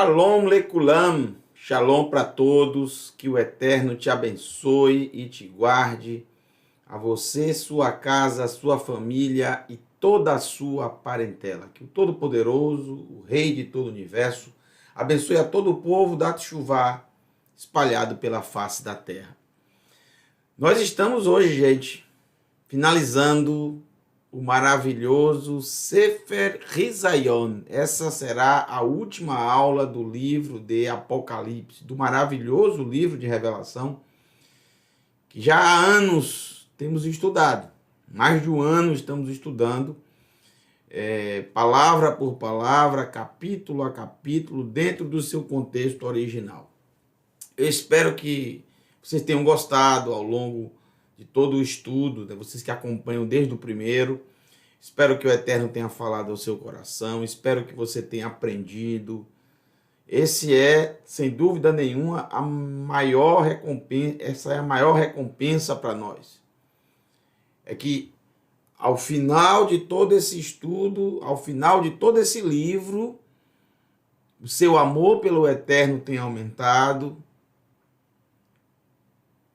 Shalom Lekulam, Shalom para todos, que o Eterno te abençoe e te guarde, a você, sua casa, sua família e toda a sua parentela. Que o Todo-Poderoso, o Rei de todo o Universo, abençoe a todo o povo da Teshuvá espalhado pela face da terra. Nós estamos hoje, gente, finalizando o maravilhoso Sefer Hizayon. Essa será a última aula do livro de Apocalipse, do maravilhoso livro de Revelação, que já há anos temos estudado. Mais de um ano estamos estudando, palavra por palavra, capítulo a capítulo, dentro do seu contexto original. Eu espero que vocês tenham gostado ao longo de todo o estudo, né? Vocês que acompanham desde o primeiro. Espero que o Eterno tenha falado ao seu coração, espero que você tenha aprendido. Esse é, sem dúvida nenhuma, a maior recompensa, essa é a maior recompensa para nós. É que ao final de todo esse estudo, ao final de todo esse livro, o seu amor pelo Eterno tenha aumentado,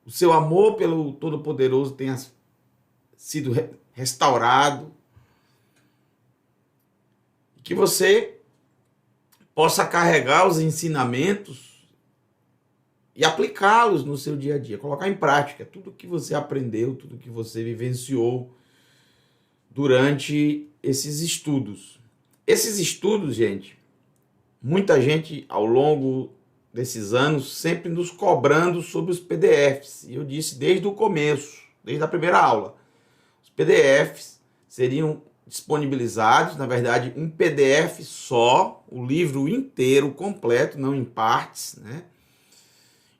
o seu amor pelo Todo-Poderoso tenha sido restaurado, que você possa carregar os ensinamentos e aplicá-los no seu dia a dia, colocar em prática tudo que você aprendeu, tudo que você vivenciou durante esses estudos. Esses estudos, gente, muita gente ao longo desses anos sempre nos cobrando sobre os PDFs. E eu disse desde o começo, desde a primeira aula, os PDFs seriam disponibilizados, na verdade, um PDF só, o livro inteiro, completo, não em partes, né?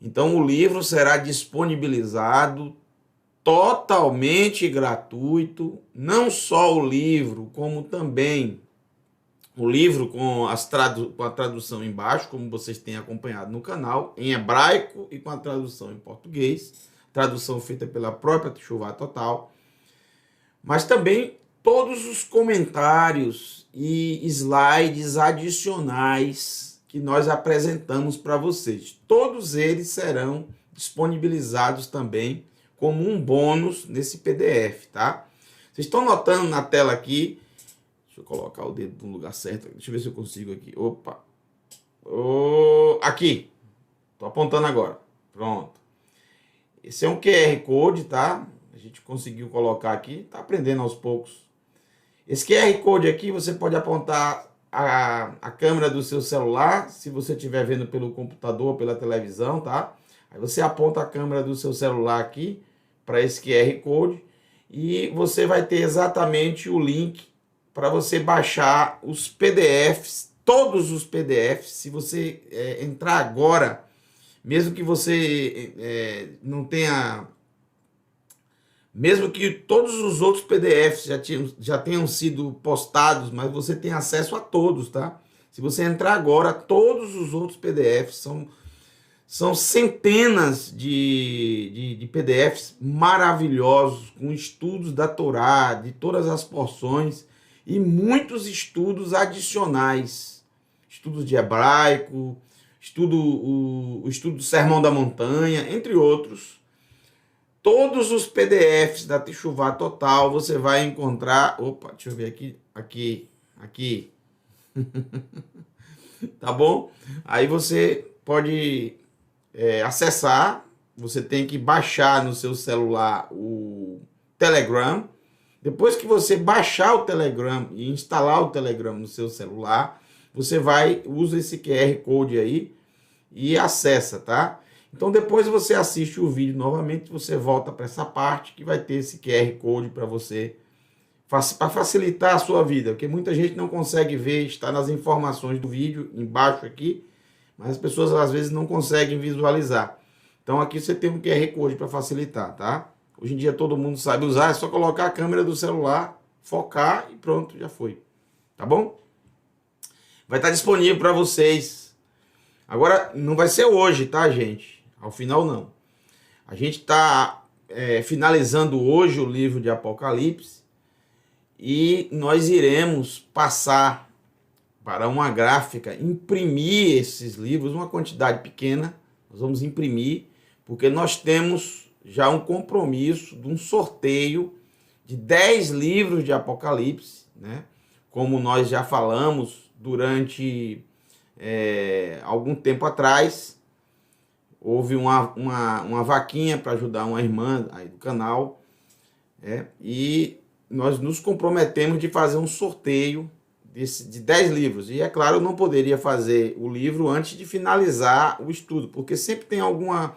Então, o livro será disponibilizado totalmente gratuito, não só o livro, como também o livro com a tradução embaixo, como vocês têm acompanhado no canal, em hebraico e com a tradução em português, tradução feita pela própria Teshuvá Total, mas também todos os comentários e slides adicionais que nós apresentamos para vocês. Todos eles serão disponibilizados também como um bônus nesse PDF, tá? Vocês estão notando na tela aqui, deixa eu colocar o dedo no lugar certo, deixa eu ver se eu consigo aqui. Opa! Aqui! Estou apontando agora. Pronto. Esse é um QR Code, tá? A gente conseguiu colocar aqui, tá aprendendo aos poucos. Esse QR Code aqui, você pode apontar a câmera do seu celular, se você estiver vendo pelo computador, pela televisão, tá? Aí você aponta a câmera do seu celular aqui para esse QR Code e você vai ter exatamente o link para você baixar os PDFs, todos os PDFs. Se você entrar agora, mesmo que você não tenha... Mesmo que todos os outros PDFs já tenham sido postados, mas você tem acesso a todos, tá? Se você entrar agora, todos os outros PDFs são centenas de PDFs maravilhosos, com estudos da Torá, de todas as porções, e muitos estudos adicionais. Estudos de hebraico, o estudo do Sermão da Montanha, entre outros. Todos os PDFs da Teshuvá Total você vai encontrar... Opa, deixa eu ver aqui. Tá bom? Aí você pode acessar, você tem que baixar no seu celular o Telegram. Depois que você baixar o Telegram e instalar o Telegram no seu celular, você usa esse QR Code aí e acessa, tá? Então, depois você assiste o vídeo novamente, você volta para essa parte que vai ter esse QR Code para você, para facilitar a sua vida, porque muita gente não consegue ver, está nas informações do vídeo, embaixo aqui, mas as pessoas às vezes não conseguem visualizar. Então, aqui você tem um QR Code para facilitar, tá? Hoje em dia todo mundo sabe usar, é só colocar a câmera do celular, focar e pronto, já foi. Tá bom? Vai estar disponível para vocês. Agora, não vai ser hoje, tá, gente? Ao final, não. A gente está finalizando hoje o livro de Apocalipse e nós iremos passar para uma gráfica imprimir esses livros, uma quantidade pequena, nós vamos imprimir, porque nós temos já um compromisso de um sorteio de 10 livros de Apocalipse, né? Como nós já falamos durante algum tempo atrás, houve uma vaquinha para ajudar uma irmã aí do canal, e nós nos comprometemos de fazer um sorteio de 10 livros. E é claro, eu não poderia fazer o livro antes de finalizar o estudo, porque sempre tem alguma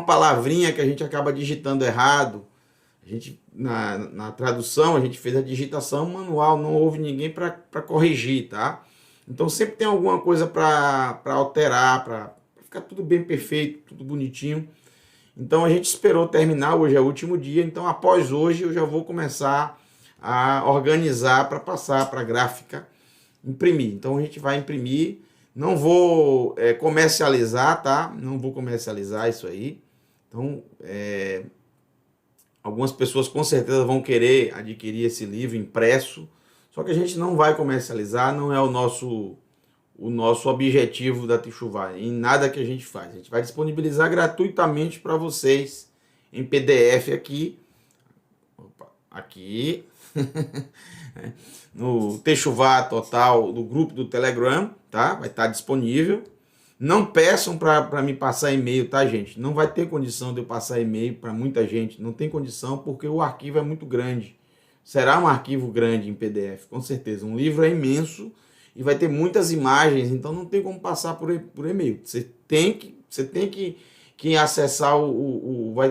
palavrinha que a gente acaba digitando errado. A gente, na tradução, a gente fez a digitação manual, não houve ninguém para corrigir, tá? Então sempre tem alguma coisa para alterar, para ficar tudo bem perfeito, tudo bonitinho. Então a gente esperou terminar, hoje é o último dia, então após hoje eu já vou começar a organizar para passar para a gráfica imprimir. Então a gente vai imprimir, não vou comercializar, tá? Não vou comercializar isso aí. Então, algumas pessoas com certeza vão querer adquirir esse livro impresso, só que a gente não vai comercializar, não é o nosso objetivo da Techuvá, em nada que a gente faz. A gente vai disponibilizar gratuitamente para vocês em PDF aqui, no Techuvá Total, do grupo do Telegram, tá? Vai estar disponível. Não peçam para me passar e-mail, tá, gente? Não vai ter condição de eu passar e-mail para muita gente, não tem condição, porque o arquivo é muito grande. Será um arquivo grande em PDF, com certeza. Um livro é imenso e vai ter muitas imagens, então não tem como passar por e-mail. Você tem que acessar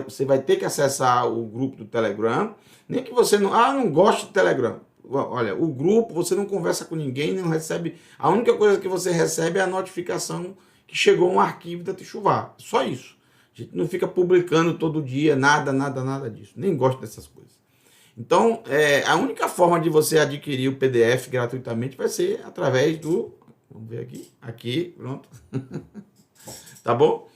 você vai ter que acessar o grupo do Telegram. Nem que você não goste do Telegram. Olha, o grupo, você não conversa com ninguém, não recebe. A única coisa que você recebe é a notificação que chegou um arquivo da Techuvá. Só isso. A gente não fica publicando todo dia, nada disso. Nem gosto dessas coisas. Então, a única forma de você adquirir o PDF gratuitamente vai ser através do... Vamos ver aqui. Aqui, pronto. Tá bom?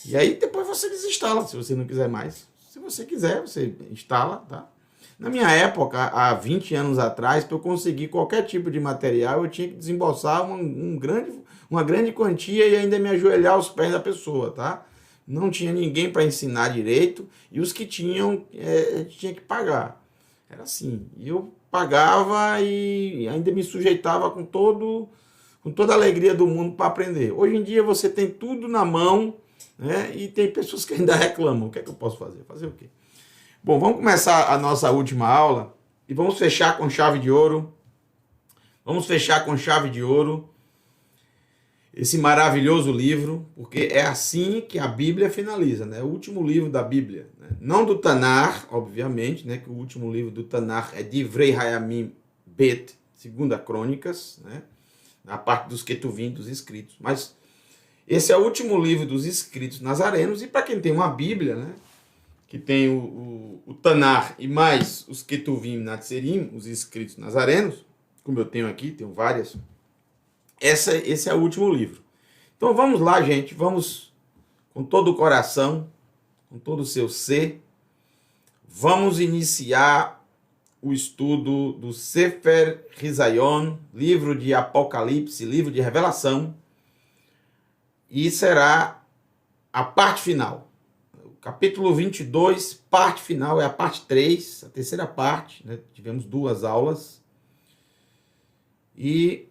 E aí depois você desinstala, se você não quiser mais. Se você quiser, você instala, tá? Na minha época, há 20 anos atrás, para eu conseguir qualquer tipo de material, eu tinha que desembolsar uma grande quantia e ainda me ajoelhar aos pés da pessoa, tá? Não tinha ninguém para ensinar direito e os que tinham, tinha que pagar. Era assim. E eu pagava e ainda me sujeitava com toda a alegria do mundo para aprender. Hoje em dia você tem tudo na mão, né? E tem pessoas que ainda reclamam. O que é que eu posso fazer? Fazer o quê? Bom, vamos começar a nossa última aula e vamos fechar com chave de ouro. Vamos fechar com chave de ouro esse maravilhoso livro, porque é assim que a Bíblia finaliza, né? O último livro da Bíblia, né? Não do Tanar, obviamente, né? Que o último livro do Tanar é Divrei Hayamim Bet, Segunda Crônicas, né? Na parte dos Ketuvim, dos escritos. Mas esse é o último livro dos escritos nazarenos, e para quem tem uma Bíblia, né? Que tem o Tanar e mais os Ketuvim Natserim, os escritos nazarenos, como eu tenho aqui, tenho várias. Esse é o último livro. Então vamos lá, gente, vamos com todo o coração, com todo o seu ser, vamos iniciar o estudo do Sefer Hizayon, livro de Apocalipse, livro de Revelação, e será a parte final. Capítulo 22, parte final, é a parte 3, a terceira parte, né? Tivemos 2 aulas. E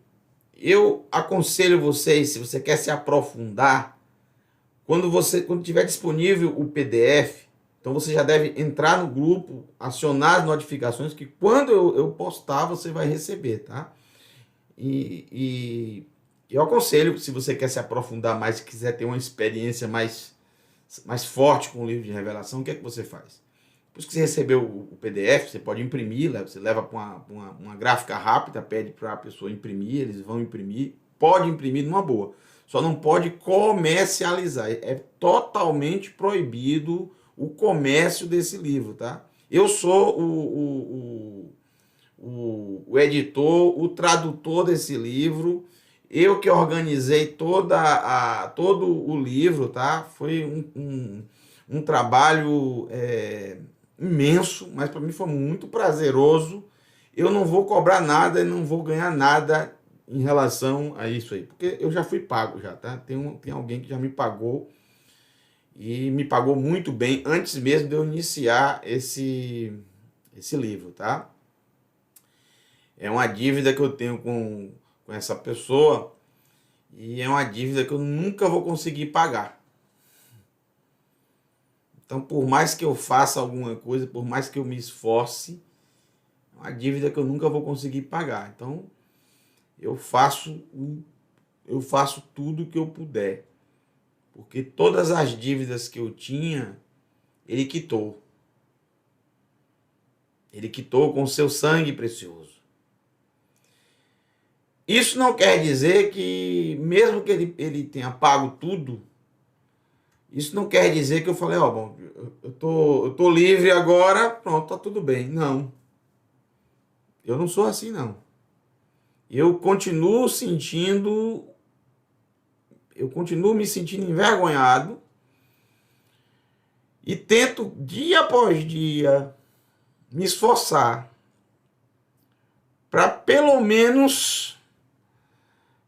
eu aconselho vocês, se você quer se aprofundar, quando tiver disponível o PDF, então você já deve entrar no grupo, acionar as notificações, que quando eu postar, você vai receber, tá? E eu aconselho, se você quer se aprofundar mais, se quiser ter uma experiência mais forte com o livro de Revelação, o que é que você faz? Depois que você recebeu o PDF, você pode imprimir, você leva para uma gráfica rápida, pede para a pessoa imprimir, eles vão imprimir, pode imprimir numa boa, só não pode comercializar, é totalmente proibido o comércio desse livro, tá? Eu sou o editor, o tradutor desse livro, eu que organizei todo o livro, tá? Foi um trabalho imenso, mas para mim foi muito prazeroso. Eu não vou cobrar nada e não vou ganhar nada em relação a isso aí, porque eu já fui pago já, tá? Tem alguém que já me pagou e me pagou muito bem antes mesmo de eu iniciar esse livro, tá? É uma dívida que eu tenho com essa pessoa e é uma dívida que eu nunca vou conseguir pagar. Então, por mais que eu faça alguma coisa, por mais que eu me esforce, é uma dívida que eu nunca vou conseguir pagar. Então, eu faço tudo que eu puder, porque todas as dívidas que eu tinha, ele quitou. Ele quitou com seu sangue precioso. Isso não quer dizer que, mesmo que ele tenha pago tudo, isso não quer dizer que eu falei, ó, bom, eu tô livre agora, pronto, tá tudo bem. Não. Eu não sou assim, não. Eu continuo me sentindo envergonhado e tento, dia após dia, me esforçar para, pelo menos,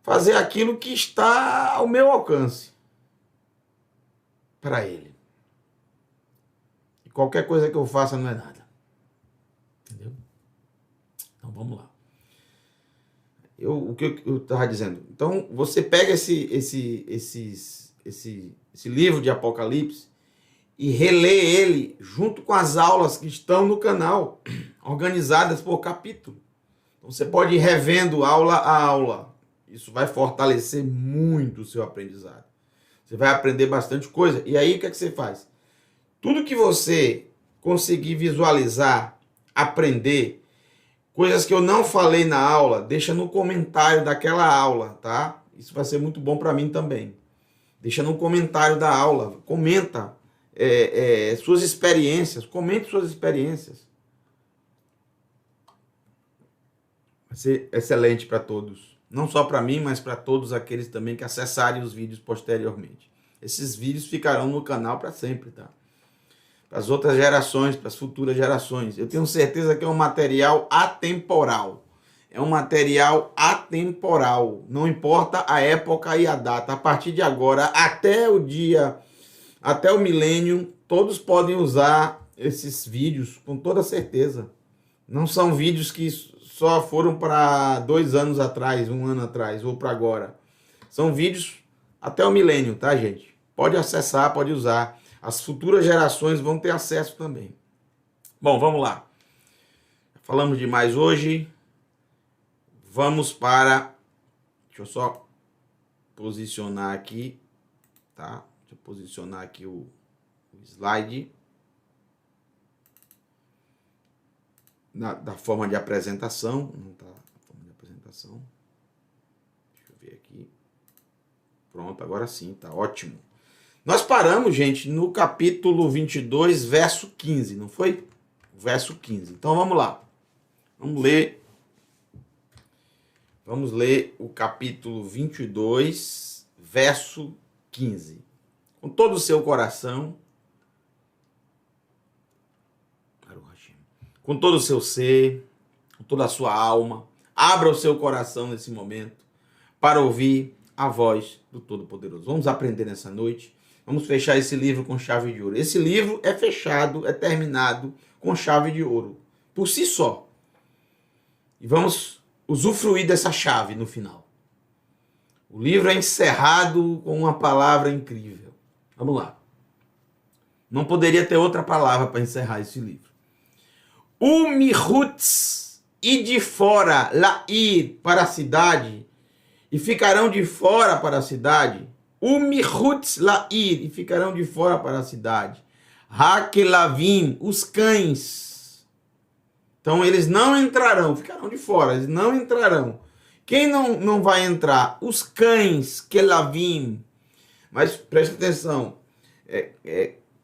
fazer aquilo que está ao meu alcance para ele. E qualquer coisa que eu faça não é nada. Entendeu? Então vamos lá. O que eu estava dizendo? Então você pega esse livro de Apocalipse e relê ele junto com as aulas que estão no canal, organizadas por capítulo. Então você pode ir revendo aula a aula. Isso vai fortalecer muito o seu aprendizado. Você vai aprender bastante coisa. E aí, o que é que você faz? Tudo que você conseguir visualizar, aprender, coisas que eu não falei na aula, deixa no comentário daquela aula, tá? Isso vai ser muito bom para mim também. Deixa no comentário da aula. Comenta suas experiências. Comente suas experiências. Vai ser excelente para todos. Não só para mim, mas para todos aqueles também que acessarem os vídeos posteriormente. Esses vídeos ficarão no canal para sempre, tá? Para as outras gerações, para as futuras gerações. Eu tenho certeza que é um material atemporal. É um material atemporal. Não importa a época e a data. A partir de agora, até o milênio, todos podem usar esses vídeos com toda certeza. Não são vídeos que só foram para 2 anos atrás, 1 ano atrás, ou para agora. São vídeos até o milênio, tá, gente? Pode acessar, pode usar. As futuras gerações vão ter acesso também. Bom, vamos lá. Falamos demais hoje. Vamos para... Deixa eu só posicionar aqui, tá? Deixa eu posicionar aqui o slide. Da forma de apresentação. Não tá na forma de apresentação. Deixa eu ver aqui. Pronto, agora sim, tá ótimo. Nós paramos, gente, no capítulo 22, verso 15, não foi? Verso 15. Então vamos lá. Vamos ler o capítulo 22, verso 15. Com todo o seu coração, com todo o seu ser, com toda a sua alma, abra o seu coração nesse momento para ouvir a voz do Todo-Poderoso. Vamos aprender nessa noite. Vamos fechar esse livro com chave de ouro. Esse livro é fechado, é terminado com chave de ouro, por si só. E vamos usufruir dessa chave no final. O livro é encerrado com uma palavra incrível. Vamos lá. Não poderia ter outra palavra para encerrar esse livro. Umihutz, e de fora, lair, para a cidade, e ficarão de fora para a cidade. Umihutz, lair, e ficarão de fora para a cidade. Hakelavim, os cães. Então eles não entrarão, ficarão de fora, eles não entrarão. Quem não vai entrar? Os cães, Kelavim. Mas preste atenção.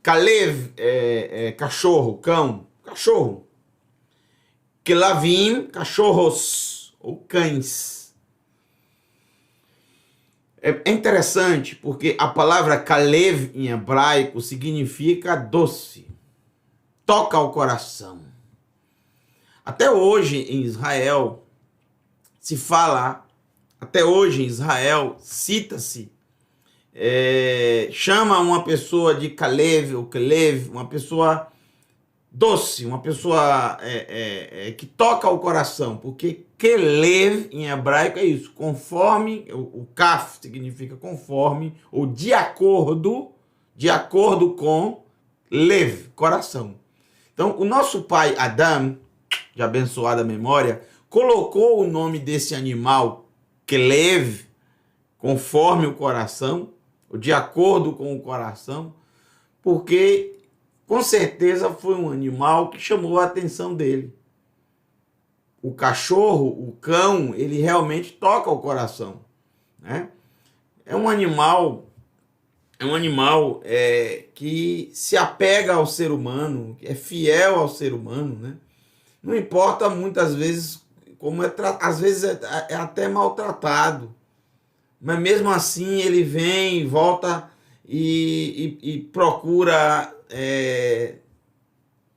Kalev, cachorro, cão, cachorro. Kelavim, cachorros ou cães. É interessante porque a palavra Kalev em hebraico significa doce, toca ao coração. Até hoje em Israel se fala Até hoje, em Israel, cita-se, chama uma pessoa de Kalev ou Kelev, uma pessoa doce, uma pessoa que toca o coração, porque Kelev em hebraico é isso, conforme, o kaf significa conforme, ou de acordo com lev, coração. Então, o nosso pai Adão, de abençoada memória, colocou o nome desse animal, Kelev, conforme o coração, ou de acordo com o coração, porque com certeza foi um animal que chamou a atenção dele. O cachorro, o cão, ele realmente toca o coração, né? É um animal que se apega ao ser humano, que é fiel ao ser humano, né? Não importa muitas vezes como às vezes é até maltratado, mas mesmo assim ele vem, volta e procura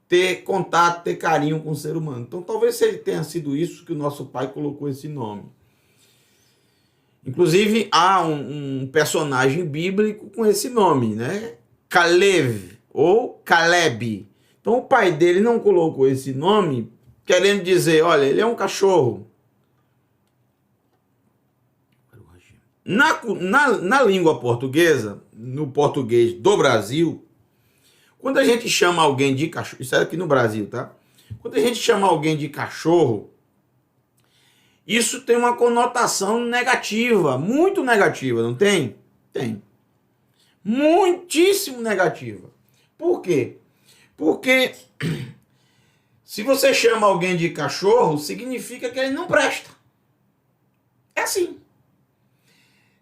ter contato, ter carinho com o ser humano. Então talvez ele tenha sido isso que o nosso pai colocou esse nome. Inclusive há um personagem bíblico com esse nome, né? Kalev ou Caleb. Então o pai dele não colocou esse nome querendo dizer, olha, ele é um cachorro. Na língua portuguesa, no português do Brasil, quando a gente chama alguém de cachorro, isso é aqui no Brasil, tá? Quando a gente chama alguém de cachorro, isso tem uma conotação negativa, muito negativa, não tem? Tem. Muitíssimo negativa. Por quê? Porque se você chama alguém de cachorro, significa que ele não presta. É assim.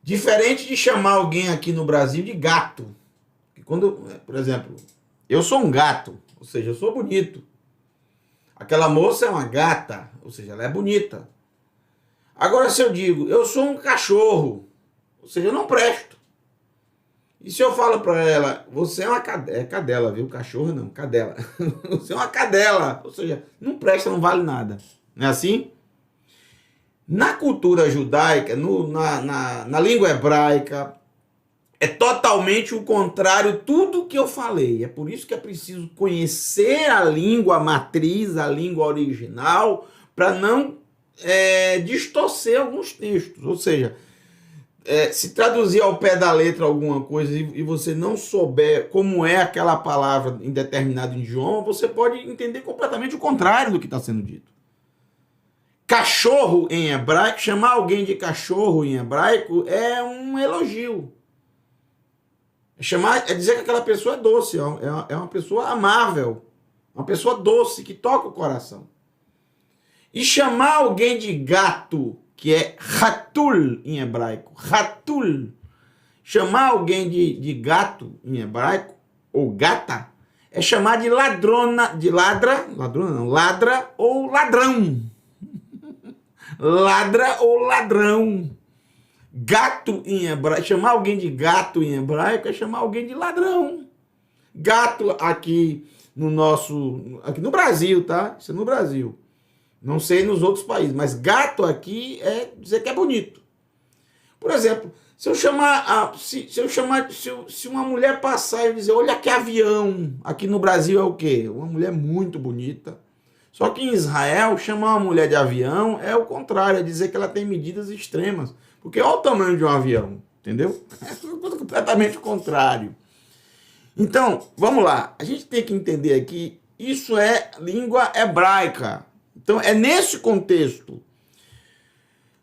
Diferente de chamar alguém aqui no Brasil de gato. Quando, por exemplo, eu sou um gato, ou seja, eu sou bonito. Aquela moça é uma gata, ou seja, ela é bonita. Agora, se eu digo, eu sou um cachorro, ou seja, eu não presto. E se eu falo para ela, você é uma cadela, cadela, viu? Cachorro não, cadela. Você é uma cadela, ou seja, não presta, não vale nada. Não é assim? Na cultura judaica, na língua hebraica, é totalmente o contrário tudo que eu falei. É por isso que é preciso conhecer a língua matriz, a língua original, para não distorcer alguns textos. Ou seja, se traduzir ao pé da letra alguma coisa e você não souber como é aquela palavra em determinado idioma, você pode entender completamente o contrário do que está sendo dito. Cachorro em hebraico, chamar alguém de cachorro em hebraico é um elogio. É dizer que aquela pessoa é doce, é uma pessoa amável, uma pessoa doce, que toca o coração. E chamar alguém de gato, que é hatul em hebraico, hatul, chamar alguém de gato em hebraico, ou gata, é chamar de ladrona, ladra ou ladrão. Ladra ou ladrão. Gato em hebraico, chamar alguém de gato em hebraico é chamar alguém de ladrão. Gato aqui no Brasil, tá? Isso é no Brasil. Não sei nos outros países, mas gato aqui é dizer que é bonito. Por exemplo, se uma mulher passar e dizer, olha que avião, aqui no Brasil é o quê? Uma mulher muito bonita. Só que em Israel, chamar uma mulher de avião é o contrário, é dizer que ela tem medidas extremas. Porque olha o tamanho de um avião, entendeu? É completamente o contrário. Então, vamos lá. A gente tem que entender aqui, isso é língua hebraica. Então, é nesse contexto.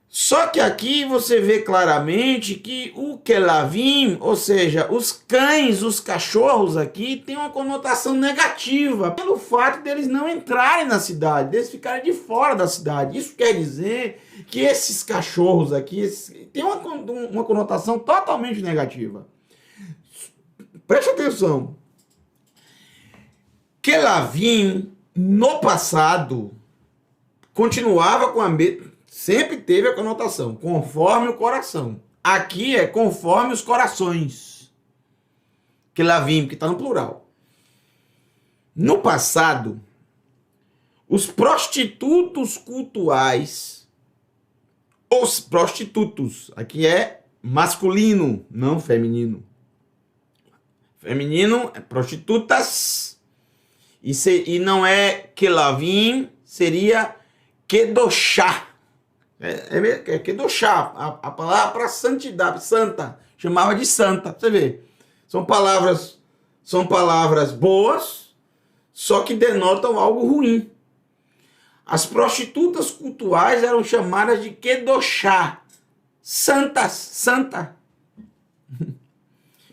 Só que aqui você vê claramente que o kelavim, ou seja, os cães, os cachorros aqui, tem uma conotação negativa pelo fato deles não entrarem na cidade, deles ficarem de fora da cidade. Isso quer dizer que esses cachorros aqui têm uma conotação totalmente negativa. Preste atenção. Kelavim, no passado, continuava com a mesma... Sempre teve a conotação, conforme o coração. Aqui é conforme os corações. Kelavim, que está no plural. No passado, os prostitutos cultuais os prostitutos. Aqui é masculino, não feminino. Feminino é prostitutas. E não é kelavim, seria kedoshá. É kedoshá, a palavra para santidade, santa. Chamava de santa, você vê. São palavras boas, só que denotam algo ruim. As prostitutas cultuais eram chamadas de kedoshá, santas, santa.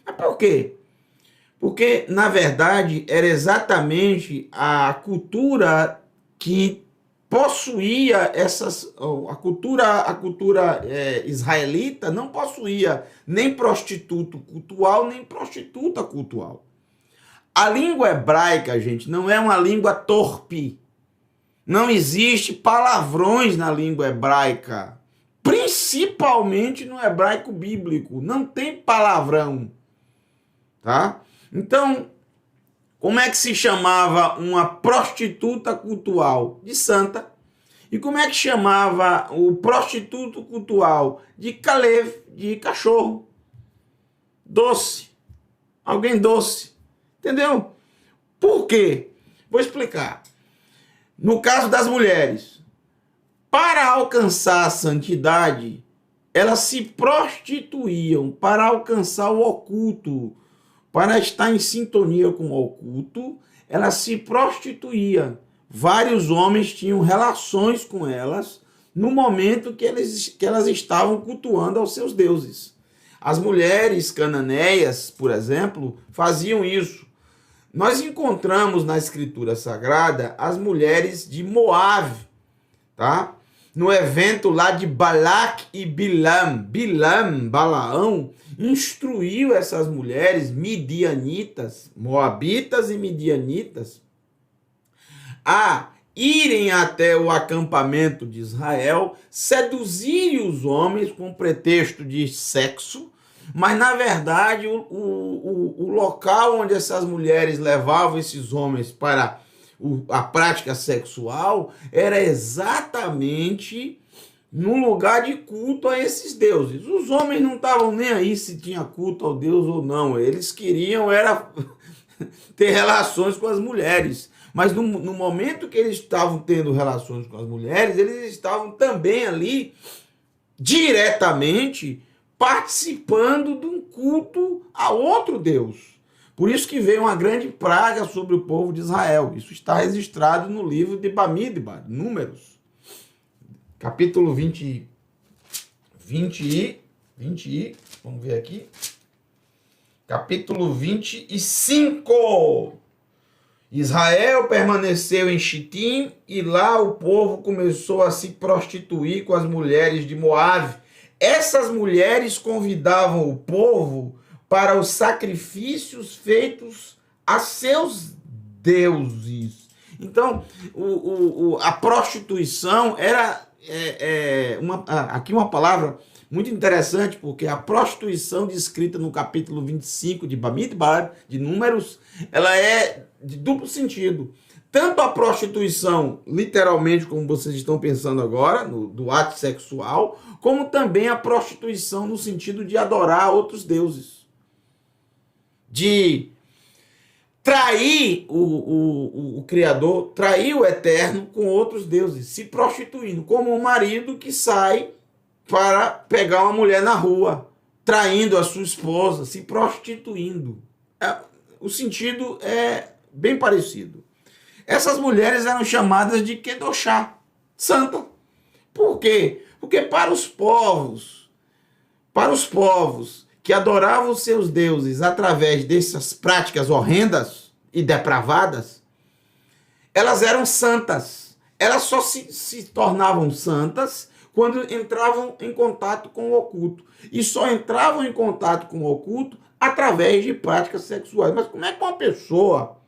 Mas por quê? Porque, na verdade, era exatamente a cultura que possuía a cultura israelita não possuía nem prostituto cultual, nem prostituta cultual. A língua hebraica, gente, não é uma língua torpe. Não existe palavrões na língua hebraica, principalmente no hebraico bíblico. Não tem palavrão, tá? Então, como é que se chamava uma prostituta cultual? De santa. E como é que chamava o prostituto cultual? De kalev, de cachorro. Doce. Alguém doce. Entendeu? Por quê? Vou explicar. No caso das mulheres, para alcançar a santidade, elas se prostituíam para alcançar o oculto. Para estar em sintonia com o oculto, elas se prostituíam. Vários homens tinham relações com elas no momento que elas estavam cultuando aos seus deuses. As mulheres cananeias, por exemplo, faziam isso. Nós encontramos na Escritura Sagrada as mulheres de Moab, tá? No evento lá de Balac e Bilam. Balaão, instruiu essas mulheres midianitas, moabitas e midianitas, a irem até o acampamento de Israel, seduzirem os homens com pretexto de sexo, mas na verdade o local onde essas mulheres levavam esses homens para a prática sexual era exatamente num lugar de culto a esses deuses. Os homens não estavam nem aí se tinha culto ao Deus ou não. Eles queriam era ter relações com as mulheres. Mas no momento que eles estavam tendo relações com as mulheres, eles estavam também ali diretamente participando de um culto a outro Deus. Por isso que veio uma grande praga sobre o povo de Israel. Isso está registrado no livro de Bamidbar, Números. Capítulo 20, vamos ver aqui. Capítulo 25. Israel permaneceu em Chitim e lá o povo começou a se prostituir com as mulheres de Moabe. Essas mulheres convidavam o povo para os sacrifícios feitos a seus deuses. Então, a prostituição era aqui uma palavra muito interessante, porque a prostituição descrita no capítulo 25 de Bamidbar, de Números, ela é de duplo sentido. Tanto a prostituição, literalmente, como vocês estão pensando agora, do ato sexual, como também a prostituição no sentido de adorar outros deuses. De trair o Criador, trair o Eterno com outros deuses, se prostituindo, como um marido que sai para pegar uma mulher na rua, traindo a sua esposa, se prostituindo. O sentido é bem parecido. Essas mulheres eram chamadas de Kedoshá, santa. Por quê? Porque para os povos que adoravam os seus deuses através dessas práticas horrendas e depravadas, elas eram santas. Elas só se tornavam santas quando entravam em contato com o oculto. E só entravam em contato com o oculto através de práticas sexuais. Mas como é que uma pessoa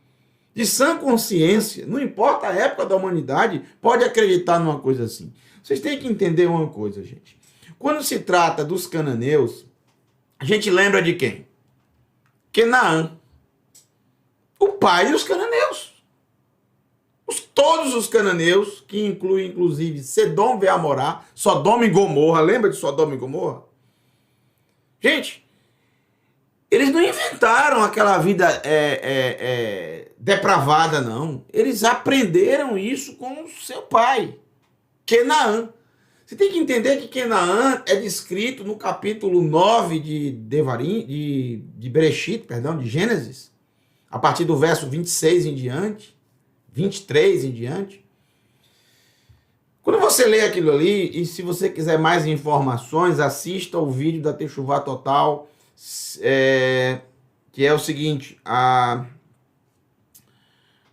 de sã consciência, não importa a época da humanidade, pode acreditar numa coisa assim? Vocês têm que entender uma coisa, gente. Quando se trata dos cananeus, a gente lembra de quem? Canaã, o pai dos cananeus. todos os cananeus, que inclui inclusive Sedom e Amorá, Sodoma e Gomorra. Lembra de Sodoma e Gomorra? Gente, eles não inventaram aquela vida depravada, não. Eles aprenderam isso com o seu pai, Canaã. Você tem que entender que Canaã é descrito no capítulo 9 de Bereshit, perdão, de Gênesis, a partir do verso 26 em diante, 23 em diante. Quando você lê aquilo ali, e se você quiser mais informações, assista o vídeo da Techuvá Total, que é o seguinte,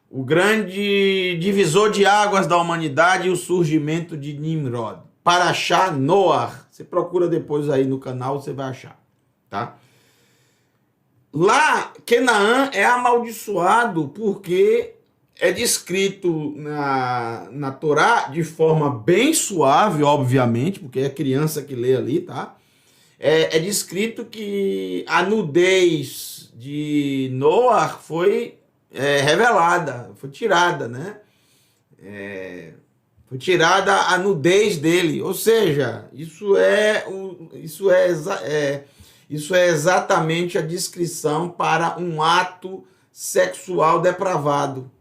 o grande divisor de águas da humanidade e o surgimento de Nimrod. Parashá Noah. Você procura depois aí no canal, você vai achar, tá? Lá, Canaã é amaldiçoado porque é descrito na Torá de forma bem suave, obviamente, porque é criança que lê ali, tá? É descrito que a nudez de Noah foi revelada, foi tirada, né? Foi tirada a nudez dele, ou seja, isso é exatamente a descrição para um ato sexual depravado.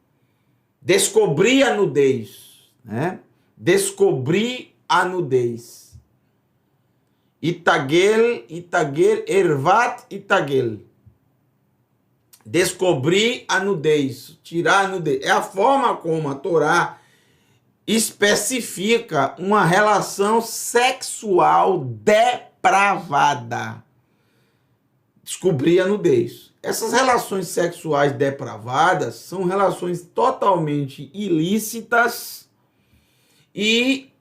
Descobrir a nudez, né? Descobrir a nudez. Itagel, ervat, itagel. Descobrir a nudez, tirar a nudez. É a forma como a Torá especifica uma relação sexual depravada. Descobrir a nudez. Essas relações sexuais depravadas são relações totalmente ilícitas e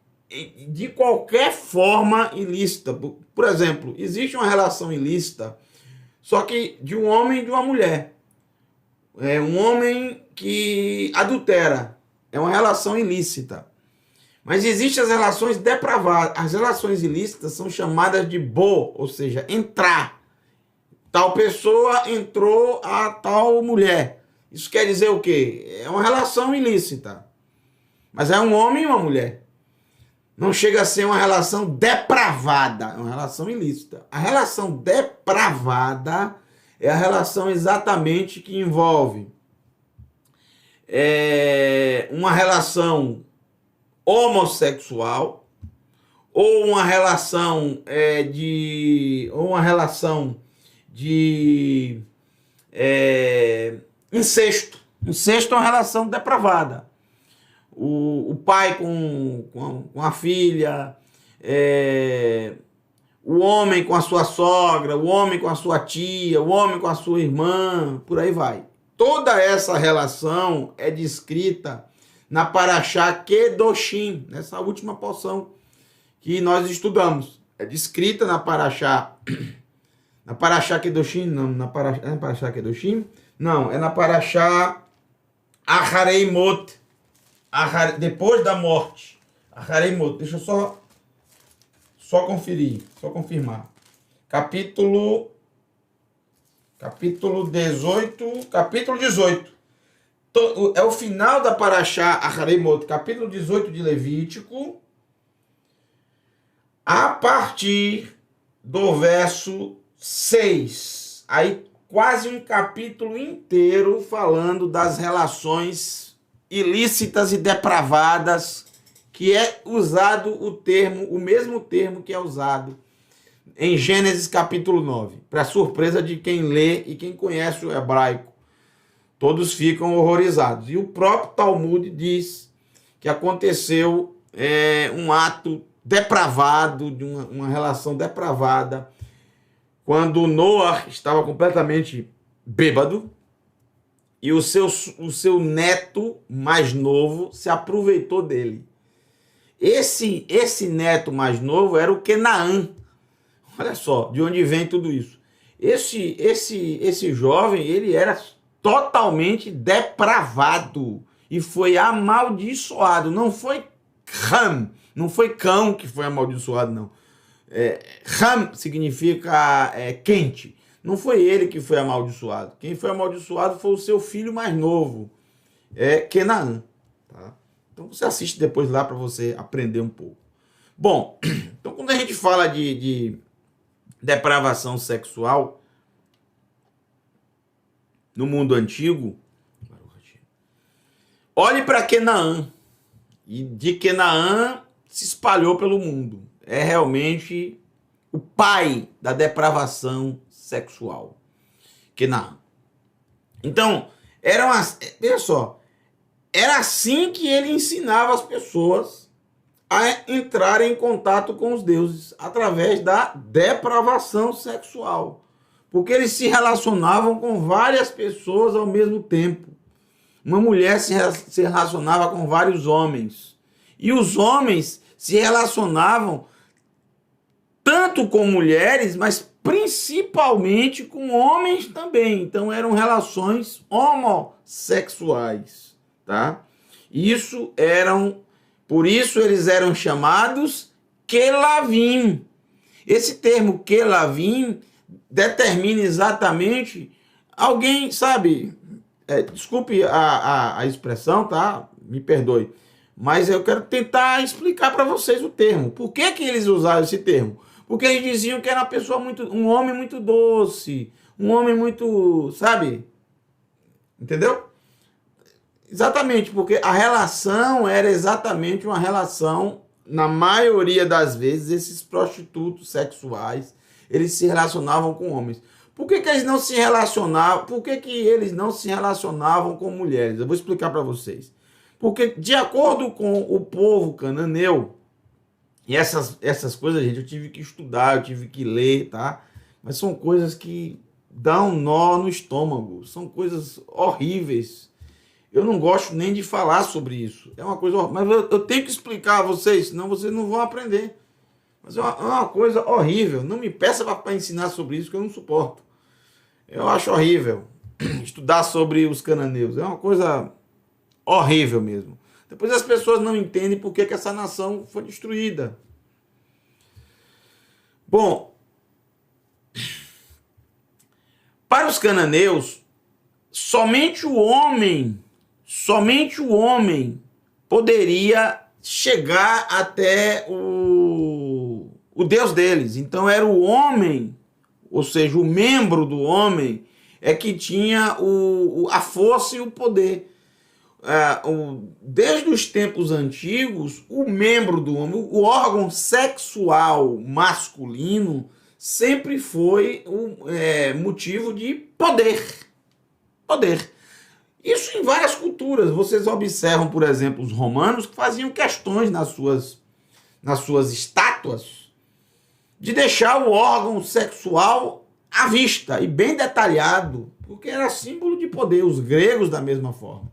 de qualquer forma ilícita. Por exemplo, existe uma relação ilícita, só que de um homem e de uma mulher. É um homem que adultera. É uma relação ilícita. Mas existem as relações depravadas. As relações ilícitas são chamadas de bo, ou seja, entrar. Tal pessoa entrou a tal mulher. Isso quer dizer o quê? É uma relação ilícita. Mas é um homem e uma mulher. Não chega a ser uma relação depravada. É uma relação ilícita. A relação depravada é a relação exatamente que envolve uma relação homossexual ou uma relação de incesto. Incesto é uma relação depravada. O pai com a filha, o homem com a sua sogra, o homem com a sua tia, o homem com a sua irmã, por aí vai. Toda essa relação é descrita na Parashá Kedoshim, nessa última porção que nós estudamos. É descrita na Parashá Kedoshim, não, na Parashá Kedoshim? Não, é na Parashá Ahareimot, depois da morte. Ahareimot, deixa eu só conferir, só confirmar. Capítulo 18, é o final da Parashá Ahareimot, capítulo 18 de Levítico, a partir do verso 6. Aí quase um capítulo inteiro falando das relações ilícitas e depravadas, que é usado o mesmo termo que é usado em Gênesis capítulo 9. Para surpresa de quem lê e quem conhece o hebraico, todos ficam horrorizados. E o próprio Talmud diz que aconteceu um ato depravado, de uma relação depravada, quando Noah estava completamente bêbado e o seu neto mais novo se aproveitou dele. Esse neto mais novo era o Canaã. Olha só, de onde vem tudo isso. Esse jovem, ele era totalmente depravado e foi amaldiçoado. Não foi Ham, não foi cão que foi amaldiçoado, não. Ham significa quente. Não foi ele que foi amaldiçoado. Quem foi amaldiçoado foi o seu filho mais novo, Canaã. tá? Então você assiste depois lá para você aprender um pouco. Bom, então quando a gente fala de depravação sexual no mundo antigo, olhe para Canaã. E de Canaã se espalhou pelo mundo. É realmente o pai da depravação sexual. Canaã. Então, veja só, era assim que ele ensinava as pessoas a entrarem em contato com os deuses, através da depravação sexual. Porque eles se relacionavam com várias pessoas ao mesmo tempo. Uma mulher se relacionava com vários homens. E os homens se relacionavam tanto com mulheres, mas principalmente com homens também. Então eram relações homossexuais, tá? Por isso eles eram chamados Kelavim. Esse termo Kelavim determina exatamente alguém, sabe? Desculpe a expressão, tá? Me perdoe. Mas eu quero tentar explicar para vocês o termo. Por que eles usaram esse termo? Porque eles diziam que era um homem muito doce, um homem muito, sabe? Entendeu? Exatamente, porque a relação era exatamente uma relação, na maioria das vezes, esses prostitutos sexuais, eles se relacionavam com homens. Por que eles não se relacionavam? Por que eles não se relacionavam com mulheres? Eu vou explicar para vocês. Porque, de acordo com o povo cananeu, e essas coisas, gente, eu tive que estudar, eu tive que ler, tá? Mas são coisas que dão um nó no estômago, são coisas horríveis. Eu não gosto nem de falar sobre isso. É uma coisa, mas eu tenho que explicar a vocês, senão vocês não vão aprender. Mas é uma coisa horrível. Não me peça para ensinar sobre isso, que eu não suporto. Eu acho horrível estudar sobre os cananeus. É uma coisa horrível mesmo. Depois as pessoas não entendem por que essa nação foi destruída. Bom, para os cananeus, somente o homem poderia chegar até o Deus deles. Então era o homem, ou seja, o membro do homem, é que tinha a força e o poder. Desde os tempos antigos, o membro do homem, o órgão sexual masculino, sempre foi motivo de poder. Poder. Isso em várias culturas. Vocês observam, por exemplo, os romanos que faziam questões nas suas estátuas de deixar o órgão sexual à vista e bem detalhado, porque era símbolo de poder. Os gregos da mesma forma.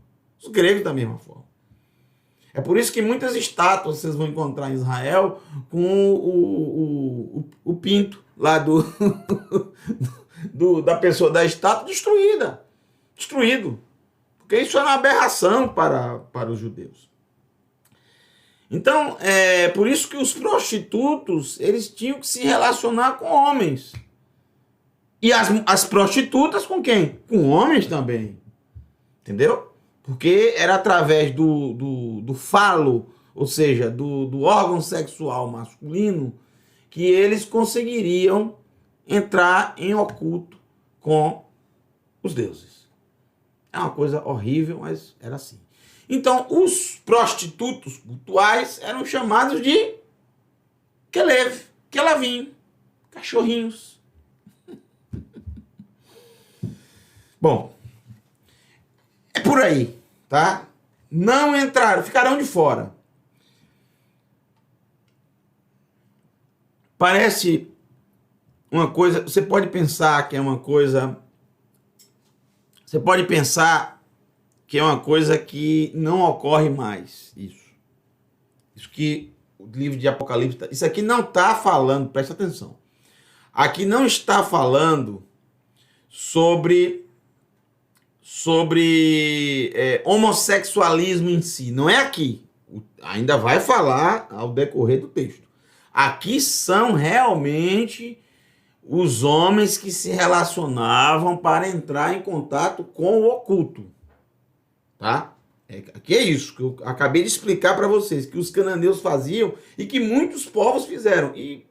É por isso que muitas estátuas vocês vão encontrar em Israel com o pinto lá da pessoa da estátua destruído. Porque isso era uma aberração para os judeus. Então, é por isso que os prostitutos, eles tinham que se relacionar com homens. E as prostitutas com quem? Com homens também. Entendeu? Porque era através do falo, ou seja, do órgão sexual masculino, que eles conseguiriam entrar em oculto com os deuses. É uma coisa horrível, mas era assim. Então, os prostitutos cultuais eram chamados de Kelavim, cachorrinhos. Bom, é por aí, tá? Não entraram, ficarão de fora. Parece uma coisa, você pode pensar que é uma coisa que não ocorre mais, isso que o livro de Apocalipse, isso aqui não está falando, presta atenção, aqui não está falando sobre homossexualismo em si, não é aqui, ainda vai falar ao decorrer do texto. Aqui são realmente os homens que se relacionavam para entrar em contato com o oculto, tá? Aqui é isso que eu acabei de explicar para vocês, que os cananeus faziam e que muitos povos fizeram. E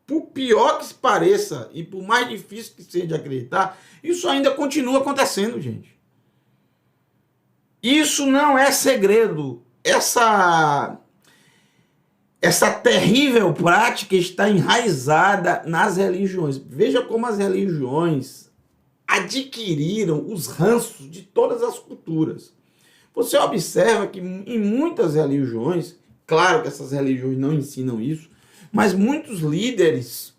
por pior que se pareça e por mais difícil que seja de acreditar, isso ainda continua acontecendo, gente. Isso não é segredo. Essa terrível prática está enraizada nas religiões. Veja como as religiões adquiriram os ranços de todas as culturas. Você observa que em muitas religiões, claro que essas religiões não ensinam isso, mas muitos líderes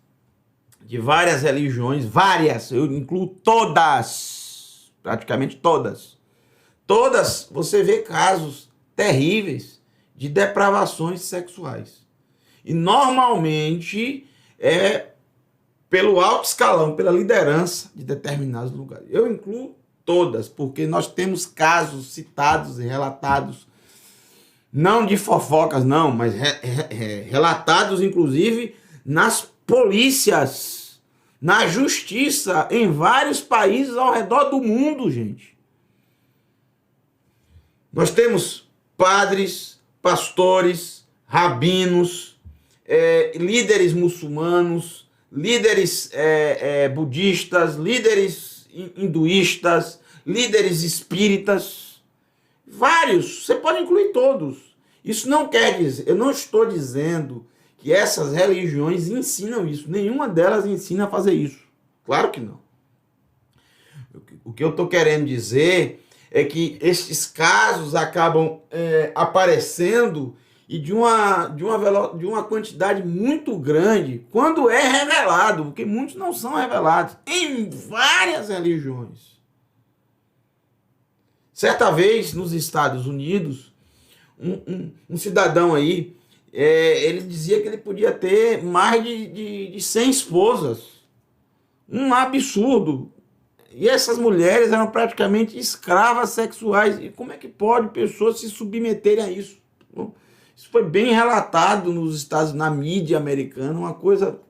de várias religiões, eu incluo todas, praticamente todas, você vê casos terríveis de depravações sexuais. E normalmente é pelo alto escalão, pela liderança de determinados lugares. Eu incluo todas, porque nós temos casos citados e relatados, não de fofocas não, mas relatados inclusive nas polícias, na justiça, em vários países ao redor do mundo, gente. Nós temos padres, pastores, rabinos, líderes muçulmanos, líderes budistas, líderes hinduístas, líderes espíritas, vários, você pode incluir todos. Isso não quer dizer, eu não estou dizendo que essas religiões ensinam isso, nenhuma delas ensina a fazer isso, claro que não. O que eu estou querendo dizer é que esses casos acabam aparecendo e de uma quantidade muito grande quando é revelado, porque muitos não são revelados, em várias religiões. Certa vez, nos Estados Unidos, um cidadão aí, ele dizia que ele podia ter mais de 100 esposas. Um absurdo. E essas mulheres eram praticamente escravas sexuais. E como é que pode pessoas se submeterem a isso? Isso foi bem relatado nos Estados Unidos, na mídia americana, uma coisa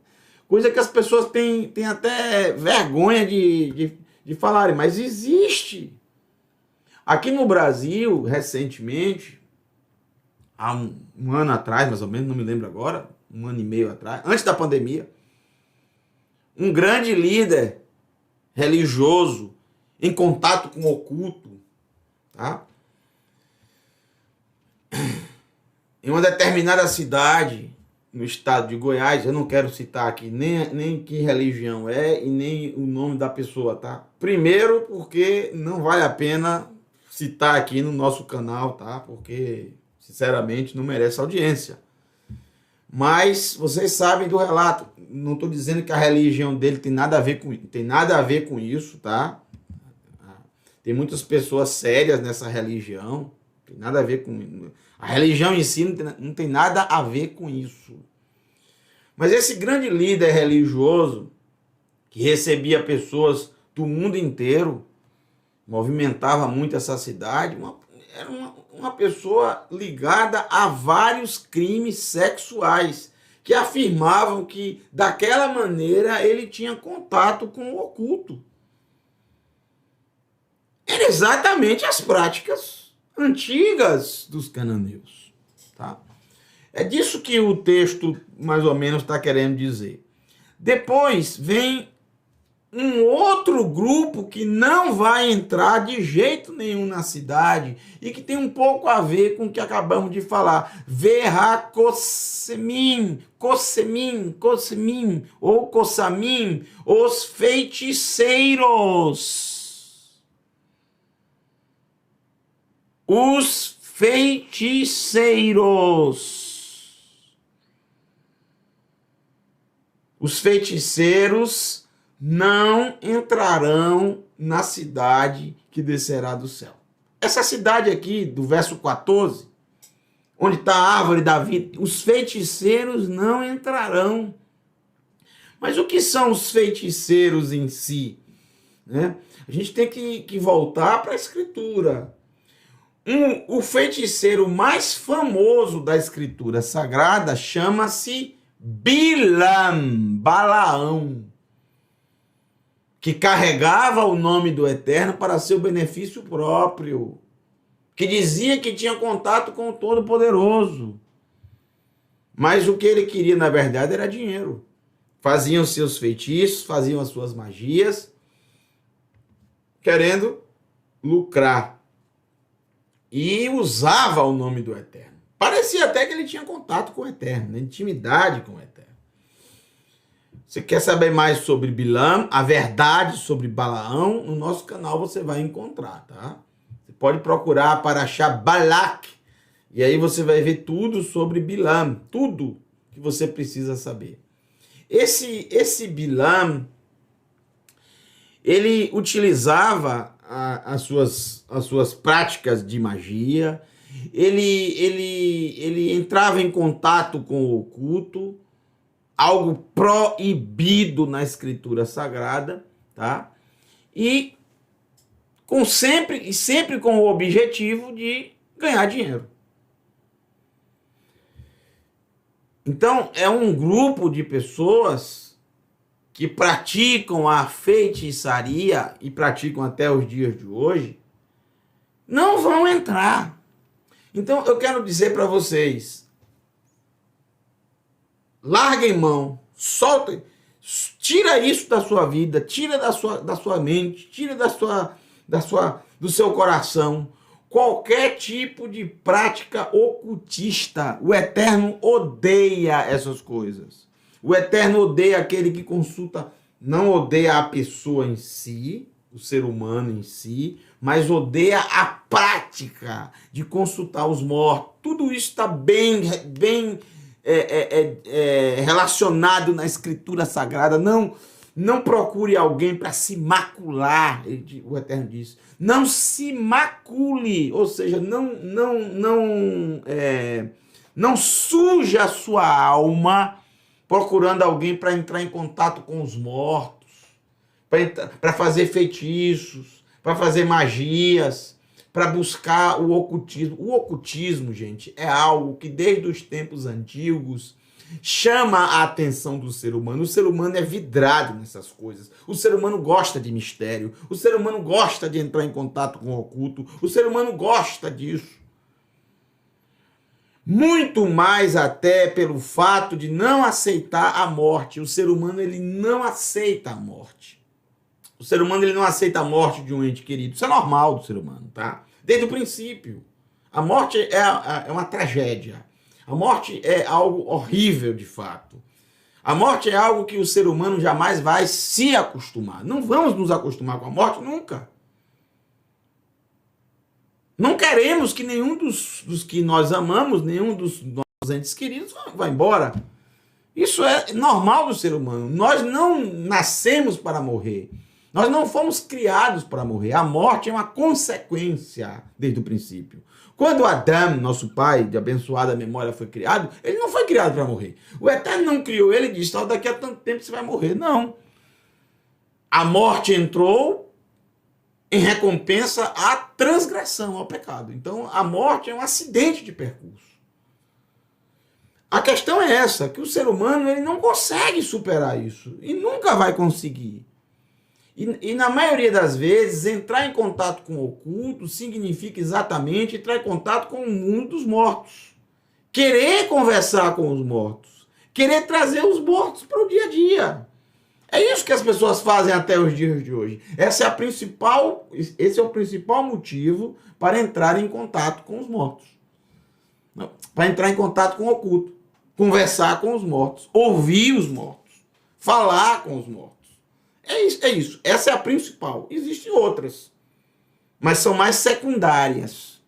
que as pessoas têm até vergonha de falarem, mas existe. Aqui no Brasil, recentemente, há um ano atrás, mais ou menos, não me lembro agora, 1 ano e meio atrás, antes da pandemia, um grande líder religioso em contato com o oculto, tá? Em uma determinada cidade no estado de Goiás, eu não quero citar aqui nem que religião é e nem o nome da pessoa, tá? Primeiro porque não vale a pena citar aqui no nosso canal, tá? Porque, sinceramente, não merece audiência. Mas vocês sabem do relato. Não estou dizendo que a religião dele tem nada a ver com isso, tá? Tem muitas pessoas sérias nessa religião. Tem nada a ver com... A religião em si não tem nada a ver com isso. Mas esse grande líder religioso, que recebia pessoas do mundo inteiro, movimentava muito essa cidade, era uma pessoa ligada a vários crimes sexuais, que afirmavam que, daquela maneira, ele tinha contato com o oculto. Eram exatamente as práticas antigas dos cananeus. Tá? É disso que o texto, mais ou menos, está querendo dizer. Depois vem um outro grupo que não vai entrar de jeito nenhum na cidade e que tem um pouco a ver com o que acabamos de falar. Verracosemim, ou Kossamim, os feiticeiros. Os feiticeiros. Os feiticeiros não entrarão na cidade que descerá do céu. Essa cidade aqui, do verso 14, onde está a árvore da vida, os feiticeiros não entrarão. Mas o que são os feiticeiros em si? Né? A gente tem que voltar para a Escritura. O feiticeiro mais famoso da Escritura Sagrada chama-se Balaão, que carregava o nome do Eterno para seu benefício próprio. que dizia que tinha contato com o Todo-Poderoso. Mas o que ele queria, na verdade, era dinheiro. Faziam seus feitiços, faziam as suas magias, querendo lucrar. E usava o nome do Eterno. Parecia até que ele tinha contato com o Eterno, intimidade com o Eterno. Você quer saber mais sobre Bilam, a verdade sobre Balaão? No nosso canal você vai encontrar, tá? Você pode procurar para achar Balak, e aí você vai ver tudo sobre Bilam, tudo que você precisa saber. Esse Bilam, ele utilizava as suas práticas de magia, ele entrava em contato com o oculto, algo proibido na Escritura Sagrada, tá? E sempre com o objetivo de ganhar dinheiro. Então, é um grupo de pessoas que praticam a feitiçaria e praticam até os dias de hoje, não vão entrar. Então, eu quero dizer para vocês, larguem mão, soltem, tira isso da sua vida, tira da sua mente, tira do seu coração, qualquer tipo de prática ocultista. O Eterno odeia essas coisas. O Eterno odeia aquele que consulta, não odeia a pessoa em si, o ser humano em si, mas odeia a prática de consultar os mortos. Tudo isso está bem relacionado na Escritura Sagrada. Não procure alguém para se macular, o Eterno diz. Não se macule, ou seja, não suja a sua alma procurando alguém para entrar em contato com os mortos, para fazer feitiços, para fazer magias, para buscar o ocultismo. O ocultismo, gente, é algo que desde os tempos antigos chama a atenção do ser humano. O ser humano é vidrado nessas coisas. O ser humano gosta de mistério. O ser humano gosta de entrar em contato com o oculto. O ser humano gosta disso. Muito mais até pelo fato de não aceitar a morte. O ser humano, ele não aceita a morte. O ser humano, ele não aceita a morte de um ente querido. Isso é normal do ser humano, tá? Desde o princípio. A morte é uma tragédia. A morte é algo horrível, de fato. A morte é algo que o ser humano jamais vai se acostumar. Não vamos nos acostumar com a morte nunca. Não queremos que nenhum dos que nós amamos, nenhum dos nossos entes queridos vá embora. Isso é normal do ser humano. Nós não nascemos para morrer. Nós não fomos criados para morrer. A morte é uma consequência desde o princípio. Quando Adão, nosso pai, de abençoada memória, foi criado, ele não foi criado para morrer. O Eterno não criou ele e disse, daqui a tanto tempo você vai morrer. Não. A morte entrou em recompensa à transgressão, ao pecado. Então, a morte é um acidente de percurso. A questão é essa, que o ser humano ele não consegue superar isso. E nunca vai conseguir. E na maioria das vezes, entrar em contato com o oculto significa exatamente entrar em contato com o mundo dos mortos. Querer conversar com os mortos. Querer trazer os mortos para o dia a dia. É isso que as pessoas fazem até os dias de hoje. Esse é o principal motivo para entrar em contato com os mortos. Para entrar em contato com o oculto. Conversar com os mortos. Ouvir os mortos. Falar com os mortos. É isso. Essa é a principal. Existem outras. Mas são mais secundárias.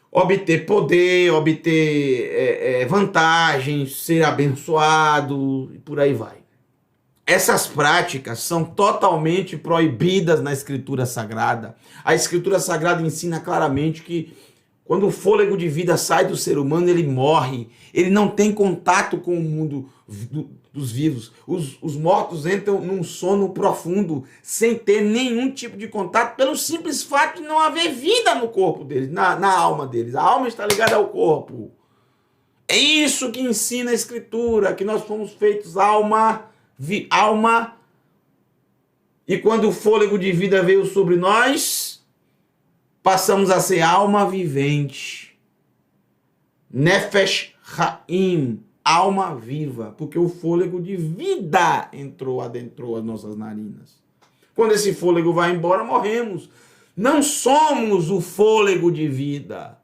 Obter poder, obter vantagens, ser abençoado e por aí vai. Essas práticas são totalmente proibidas na Escritura Sagrada. A Escritura Sagrada ensina claramente que quando o fôlego de vida sai do ser humano, ele morre. Ele não tem contato com o mundo dos vivos. Os mortos entram num sono profundo, sem ter nenhum tipo de contato, pelo simples fato de não haver vida no corpo deles, na alma deles. A alma está ligada ao corpo. É isso que ensina a Escritura, que nós fomos feitos alma, e quando o fôlego de vida veio sobre nós, passamos a ser alma vivente. Nefesh Haim, alma viva, porque o fôlego de vida adentrou as nossas narinas. Quando esse fôlego vai embora, morremos. Não somos o fôlego de vida.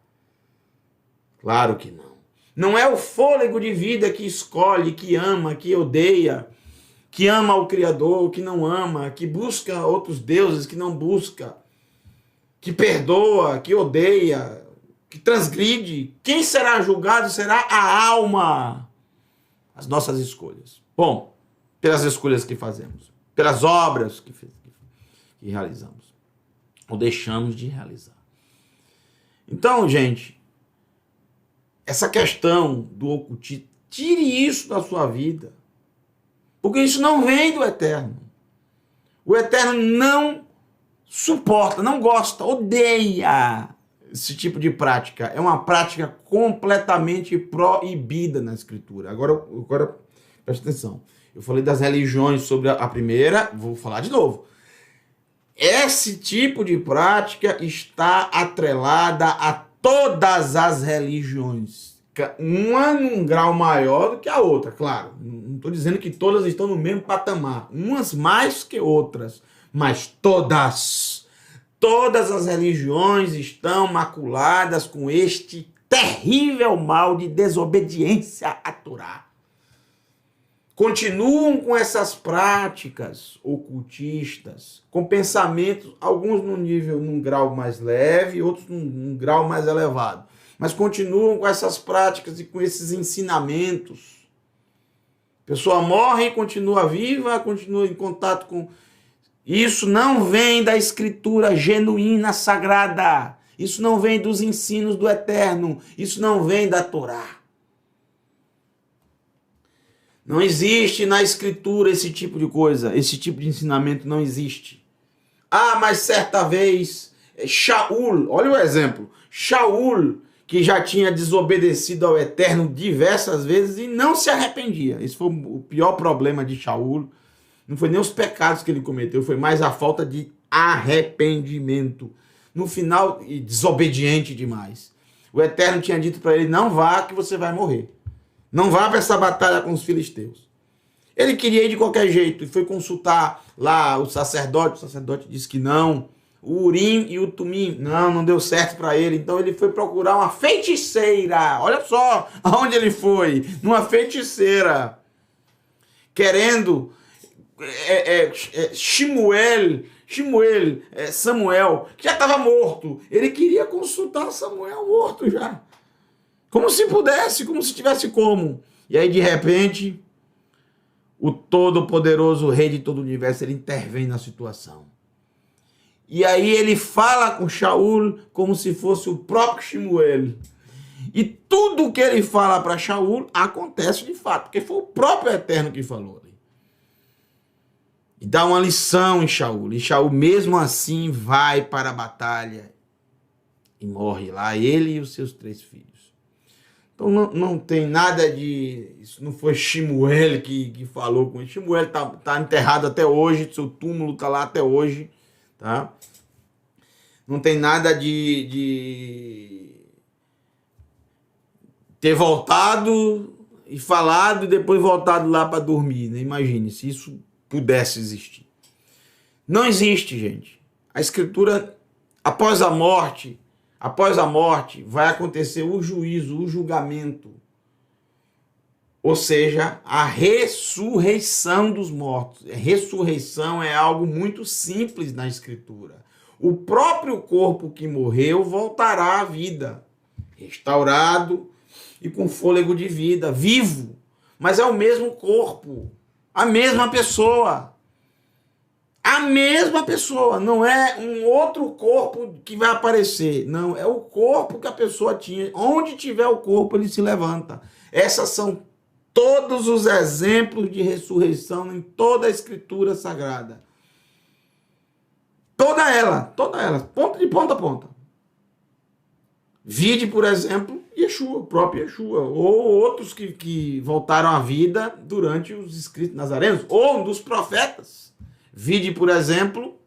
Claro que não. Não é o fôlego de vida que escolhe, que ama, que odeia, que ama o Criador, que não ama, que busca outros deuses, que não busca, que perdoa, que odeia, que transgride. Quem será julgado será a alma. As nossas escolhas. Bom, pelas escolhas que fazemos, pelas obras que realizamos, ou deixamos de realizar. Então, gente, essa questão do ocultismo, tire isso da sua vida, porque isso não vem do Eterno. O Eterno não suporta, não gosta, odeia esse tipo de prática. É uma prática completamente proibida na Escritura. Agora presta atenção. Eu falei das religiões sobre a primeira, vou falar de novo. Esse tipo de prática está atrelada a todas as religiões. Uma num grau maior do que a outra, claro. Não estou dizendo que todas estão no mesmo patamar. Umas mais que outras. Mas todas as religiões estão maculadas com este terrível mal de desobediência à Torá. Continuam com essas práticas ocultistas, com pensamentos, alguns num grau mais leve, outros num grau mais elevado. Mas continuam com essas práticas e com esses ensinamentos. A pessoa morre e continua viva, continua em contato com... Isso não vem da Escritura genuína, sagrada. Isso não vem dos ensinos do Eterno. Isso não vem da Torá. Não existe na Escritura esse tipo de coisa, esse tipo de ensinamento não existe. Ah, mas certa vez, Shaul, olha o exemplo, Shaul, que já tinha desobedecido ao Eterno diversas vezes e não se arrependia. Esse foi o pior problema de Shaul. Não foi nem os pecados que ele cometeu, foi mais a falta de arrependimento. No final, desobediente demais. O Eterno tinha dito para ele, não vá que você vai morrer. Não vá para essa batalha com os filisteus. Ele queria ir de qualquer jeito e foi consultar lá o sacerdote disse que não. O Urim e o Tumim, não deu certo para ele. Então ele foi procurar uma feiticeira. Olha só aonde ele foi, numa feiticeira. Querendo Samuel, que já estava morto. Ele queria consultar Samuel morto já. Como se pudesse, como se tivesse como. E aí, de repente, o todo-poderoso rei de todo o universo, ele intervém na situação. E aí ele fala com Shaul como se fosse o próprio Shemuel. E tudo que ele fala para Shaul acontece de fato, porque foi o próprio Eterno que falou ali. E dá uma lição em Shaul. E Shaul, mesmo assim, vai para a batalha e morre lá, ele e os seus 3 filhos. Então não tem nada de... Isso não foi Shemuel que falou com ele. Shemuel tá enterrado até hoje, seu túmulo está lá até hoje. Tá? Não tem nada de ter voltado e falado e depois voltado lá para dormir. Né? Imagine se isso pudesse existir. Não existe, gente. A Escritura, após a morte, vai acontecer o juízo, o julgamento. Ou seja, a ressurreição dos mortos. Ressurreição é algo muito simples na Escritura. O próprio corpo que morreu voltará à vida, restaurado e com fôlego de vida, vivo. Mas é o mesmo corpo, a mesma pessoa. A mesma pessoa, não é um outro corpo que vai aparecer. Não, é o corpo que a pessoa tinha. Onde tiver o corpo, ele se levanta. Essas são todos os exemplos de ressurreição em toda a Escritura Sagrada. Toda ela, de ponta a ponta. Vide, por exemplo, Yeshua, o próprio Yeshua, ou outros que voltaram à vida durante os escritos nazarenos, ou um dos profetas. Vide, por exemplo,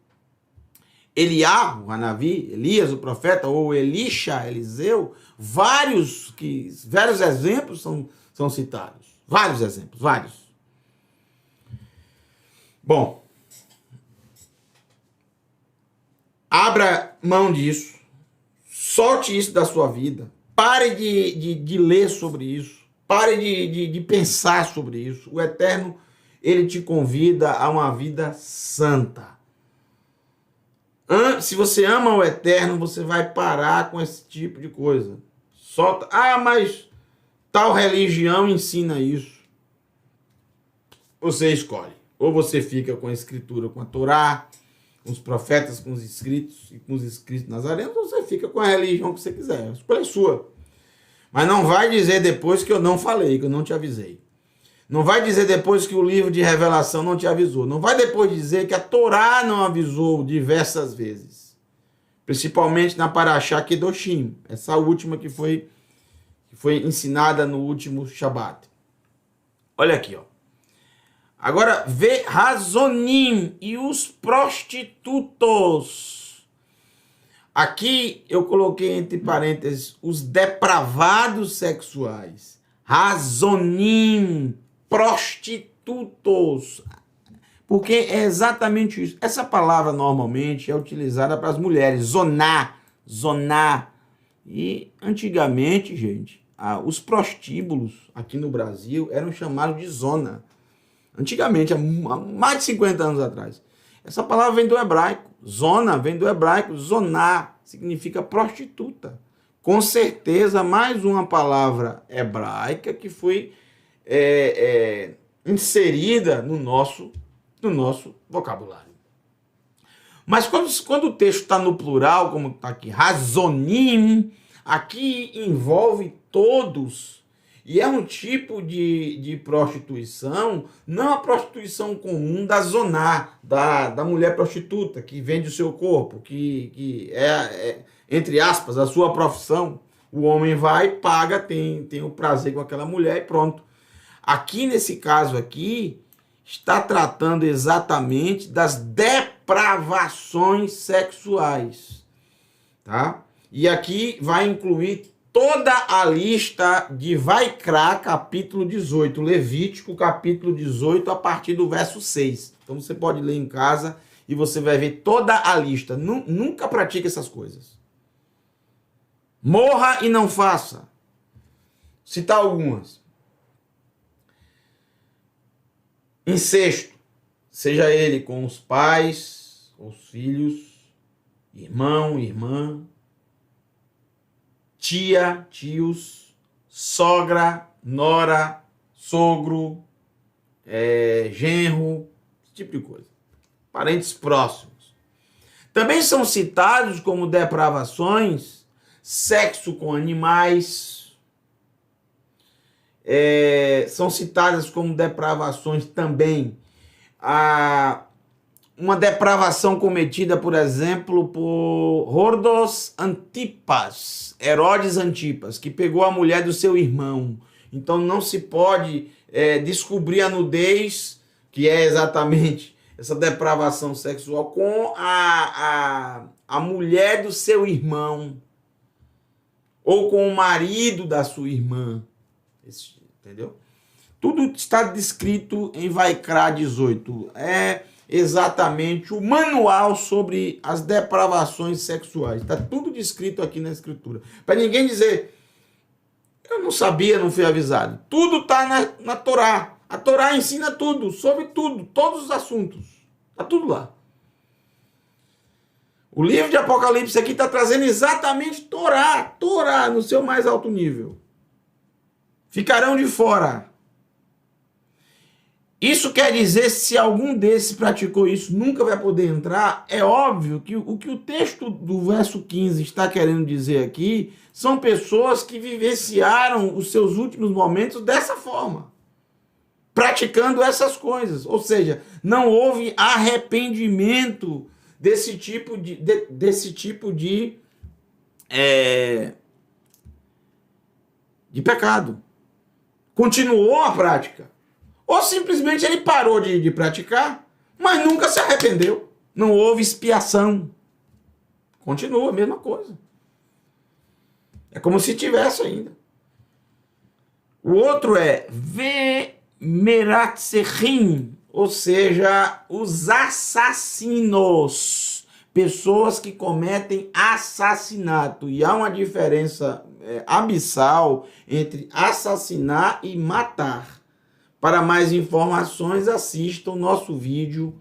Eliarro, Hanavi, Elias, o profeta, ou Elisha, Eliseu, vários exemplos são citados. Vários exemplos, vários. Bom, abra mão disso, solte isso da sua vida, pare de ler sobre isso, pare de pensar sobre isso. O Eterno, ele te convida a uma vida santa. Se você ama o Eterno, você vai parar com esse tipo de coisa. Solta. Mas tal religião ensina isso. Você escolhe. Ou você fica com a Escritura, com a Torá, com os profetas, com os escritos e com os escritos nazarenos, ou você fica com a religião que você quiser. A escolha é sua. Mas não vai dizer depois que eu não falei, que eu não te avisei. Não vai dizer depois que o livro de Revelação não te avisou. Não vai depois dizer que a Torá não avisou diversas vezes. Principalmente na Parashá Kedoshim. Essa última que foi ensinada no último Shabat. Olha aqui, ó. Agora, vê Razonim e os prostitutos. Aqui eu coloquei entre parênteses os depravados sexuais. Razonim, prostitutos. Porque é exatamente isso. Essa palavra normalmente é utilizada para as mulheres. Zonar. E antigamente, gente, os prostíbulos aqui no Brasil eram chamados de zona. Antigamente, há mais de 50 anos atrás. Essa palavra vem do hebraico. Zona vem do hebraico. Zonar significa prostituta. Com certeza, mais uma palavra hebraica que foi inserida no nosso vocabulário. Mas quando o texto está no plural, como está aqui, razonim, aqui envolve todos. E é um tipo de prostituição, não a prostituição comum da zonar, da mulher prostituta, que vende o seu corpo, que é, entre aspas, a sua profissão. O homem vai, paga, tem o prazer com aquela mulher e pronto. Aqui, nesse caso aqui, está tratando exatamente das depravações sexuais. Tá? E aqui vai incluir toda a lista de Vaikra, capítulo 18, Levítico, capítulo 18, a partir do verso 6. Então você pode ler em casa e você vai ver toda a lista. Nunca pratique essas coisas. Morra e não faça. Citar algumas. Incesto, seja ele com os pais, com os filhos, irmão, irmã, tia, tios, sogra, nora, sogro, genro, esse tipo de coisa. Parentes próximos. Também são citados como depravações, sexo com animais. São citadas como depravações também uma depravação cometida, por exemplo, por Herodes Antipas, que pegou a mulher do seu irmão. Então não se pode descobrir a nudez, que é exatamente essa depravação sexual, com a mulher do seu irmão, ou com o marido da sua irmã. Entendeu? Tudo está descrito em Vaikra 18. É exatamente o manual sobre as depravações sexuais. Está tudo descrito aqui na Escritura. Para ninguém dizer, eu não sabia, não fui avisado. Tudo está na Torá. A Torá ensina tudo, sobre tudo, todos os assuntos. Está tudo lá. O livro de Apocalipse aqui está trazendo exatamente Torá no seu mais alto nível. Ficarão de fora. Isso quer dizer, se algum desses praticou isso, nunca vai poder entrar. É óbvio que o que o texto do verso 15 está querendo dizer aqui são pessoas que vivenciaram os seus últimos momentos dessa forma, praticando essas coisas. Ou seja, não houve arrependimento desse tipo de pecado. Continuou a prática. Ou simplesmente ele parou de praticar, mas nunca se arrependeu. Não houve expiação. Continua a mesma coisa. É como se tivesse ainda. O outro é Vemeratserim, ou seja, os assassinos, pessoas que cometem assassinato. E há uma diferença abissal entre assassinar e matar. Para mais informações, assista o nosso vídeo,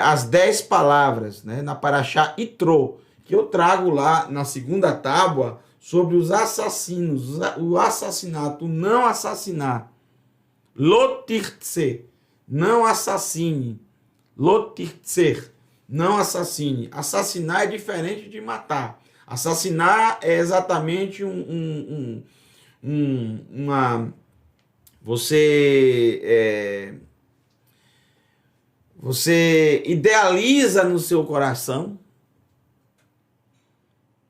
as 10 palavras, né, na Parashá Itró, que eu trago lá na segunda tábua sobre os assassinos, o assassinato, o não assassinar. Lotirtse, não assassine. Lotirtser, não assassine. Assassinar é diferente de matar. Assassinar é exatamente você idealiza no seu coração,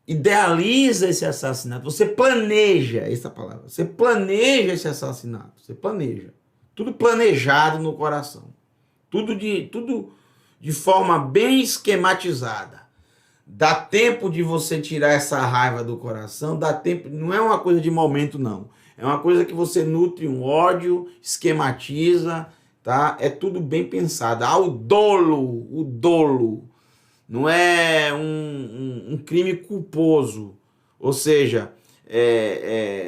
idealiza esse assassinato, você planeja, essa palavra, você planeja esse assassinato, você planeja, tudo planejado no coração, tudo de forma bem esquematizada. Dá tempo de você tirar essa raiva do coração, dá tempo, não é uma coisa de momento não, é uma coisa que você nutre um ódio, esquematiza, tá? É tudo bem pensado. O dolo, não é um crime culposo, ou seja,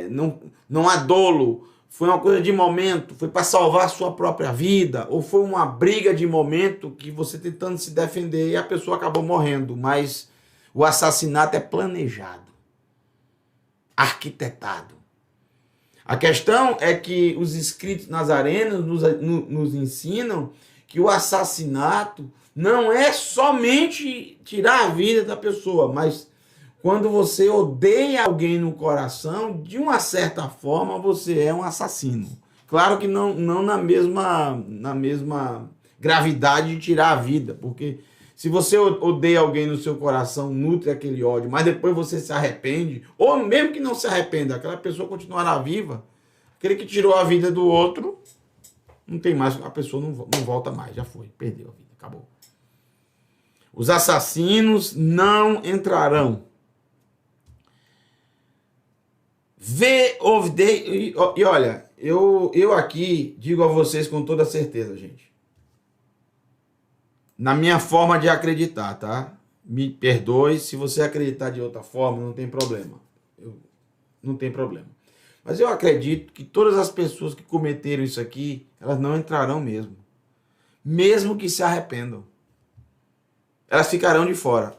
não há dolo, foi uma coisa de momento, foi para salvar a sua própria vida, ou foi uma briga de momento que você tentando se defender e a pessoa acabou morrendo, mas o assassinato é planejado, arquitetado. A questão é que os escritos nazarenos nos ensinam que o assassinato não é somente tirar a vida da pessoa, mas quando você odeia alguém no coração, de uma certa forma você é um assassino. Claro que não na mesma gravidade de tirar a vida, porque se você odeia alguém no seu coração, nutre aquele ódio, mas depois você se arrepende, ou mesmo que não se arrependa, aquela pessoa continuará viva, aquele que tirou a vida do outro, não tem mais, a pessoa não volta mais, já foi, perdeu a vida, acabou. Os assassinos não entrarão. E olha, eu aqui digo a vocês com toda certeza, gente. Na minha forma de acreditar, tá? Me perdoe, se você acreditar de outra forma, não tem problema. Não tem problema. Mas eu acredito que todas as pessoas que cometeram isso aqui, elas não entrarão mesmo. Mesmo que se arrependam. Elas ficarão de fora.